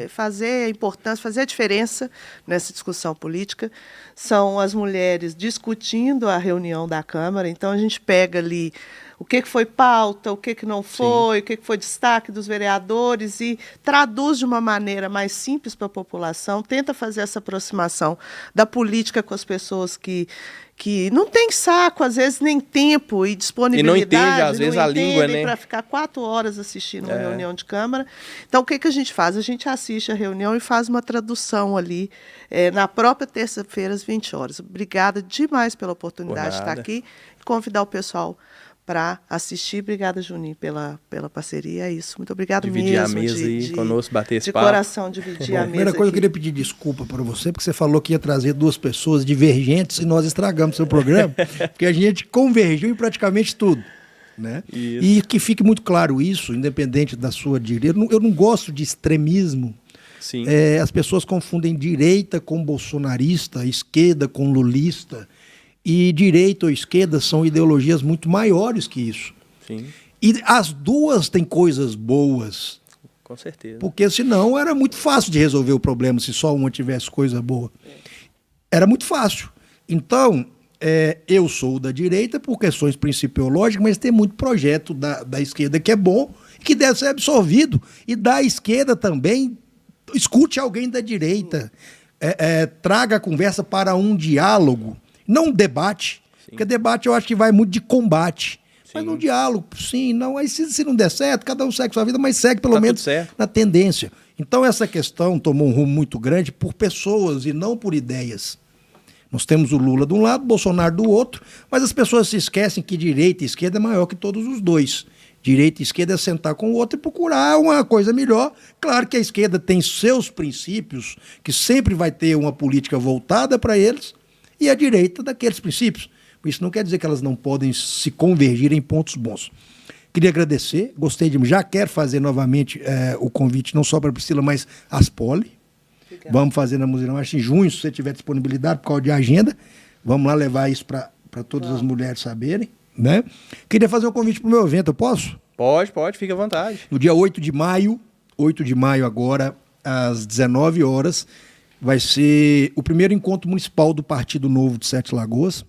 fazer a importância, fazer a diferença nessa discussão política. São as mulheres discutindo a reunião da Câmara, então a gente pega ali o que foi pauta, o que não foi, o que foi destaque dos vereadores e traduz de uma maneira mais simples para a população, tenta fazer essa aproximação da política com as pessoas que não tem saco, às vezes, nem tempo e disponibilidade. E não entende, às vezes, a língua, né? Para ficar 4 horas assistindo uma reunião de Câmara. Então, o que a gente faz? A gente assiste a reunião e faz uma tradução ali na própria terça-feira, às 20 horas. Obrigada demais pela oportunidade de estar aqui e convidar o pessoal para assistir. Obrigada, Juninho, pela parceria. É isso. Muito obrigada mesmo. Dividir a mesa aí conosco, bater esse papo. De coração, dividir a mesa. Primeira coisa, eu queria pedir desculpa para você, porque você falou que ia trazer 2 pessoas divergentes e nós estragamos seu programa, porque a gente convergiu em praticamente tudo. Né? E que fique muito claro isso, independente da sua direita. Eu não gosto de extremismo. Sim. As pessoas confundem direita com bolsonarista, esquerda com lulista. E direita ou esquerda são ideologias muito maiores que isso. Sim. E as duas têm coisas boas. Com certeza. Porque senão era muito fácil de resolver o problema se só uma tivesse coisa boa. Era muito fácil. Então, eu sou da direita por questões principiológicas, mas tem muito projeto da esquerda que é bom, que deve ser absorvido. E da esquerda também, escute alguém da direita. Traga a conversa para um diálogo. Não um debate, porque debate eu acho que vai muito de combate. Sim. Mas no diálogo, sim, não. Aí se não der certo, cada um segue sua vida, mas segue pelo menos na tendência. Então essa questão tomou um rumo muito grande por pessoas e não por ideias. Nós temos o Lula de um lado, o Bolsonaro do outro, mas as pessoas se esquecem que direita e esquerda é maior que todos os dois. Direita e esquerda é sentar com o outro e procurar uma coisa melhor. Claro que a esquerda tem seus princípios, que sempre vai ter uma política voltada para eles, e a direita daqueles princípios. Isso não quer dizer que elas não podem se convergir em pontos bons. Queria agradecer, gostei de... Já quero fazer novamente o convite, não só para a Priscila, mas às Poli. Vamos fazer na Museirão, acho que em junho, se você tiver disponibilidade, por causa de agenda. Vamos lá levar isso para todas as mulheres saberem. Né? Queria fazer um convite para o meu evento, eu posso? Pode, fica à vontade. No dia 8 de maio agora, às 19 horas, vai ser o primeiro encontro municipal do Partido Novo de Sete Lagoas.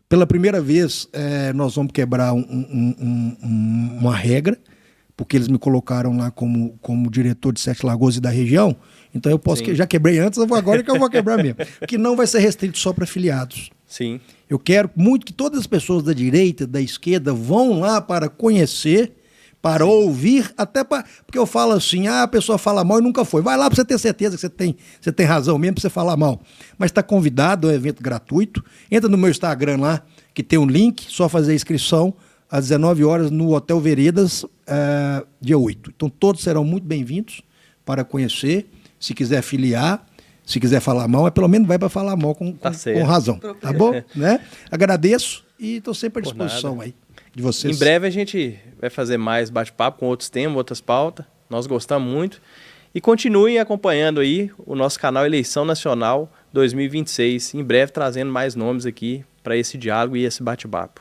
Pela primeira vez, nós vamos quebrar uma regra, porque eles me colocaram lá como diretor de Sete Lagoas e da região. Então eu posso, já quebrei antes, agora é que eu vou quebrar mesmo. Que não vai ser restrito só para afiliados. Sim. Eu quero muito que todas as pessoas da direita, da esquerda, vão lá para conhecer, para ouvir, até porque eu falo assim, a pessoa fala mal e nunca foi. Vai lá para você ter certeza que você tem razão mesmo para você falar mal. Mas está convidado, é um evento gratuito. Entra no meu Instagram lá, que tem um link, só fazer a inscrição às 19 horas no Hotel Veredas, dia 8. Então todos serão muito bem-vindos para conhecer, se quiser filiar, se quiser falar mal, mas pelo menos vai para falar mal com razão. Tá bom? Né? Agradeço e estou sempre à disposição aí. De vocês. Em breve a gente vai fazer mais bate-papo com outros temas, outras pautas. Nós gostamos muito. E continuem acompanhando aí o nosso canal Eleição Nacional 2026. Em breve trazendo mais nomes aqui para esse diálogo e esse bate-papo.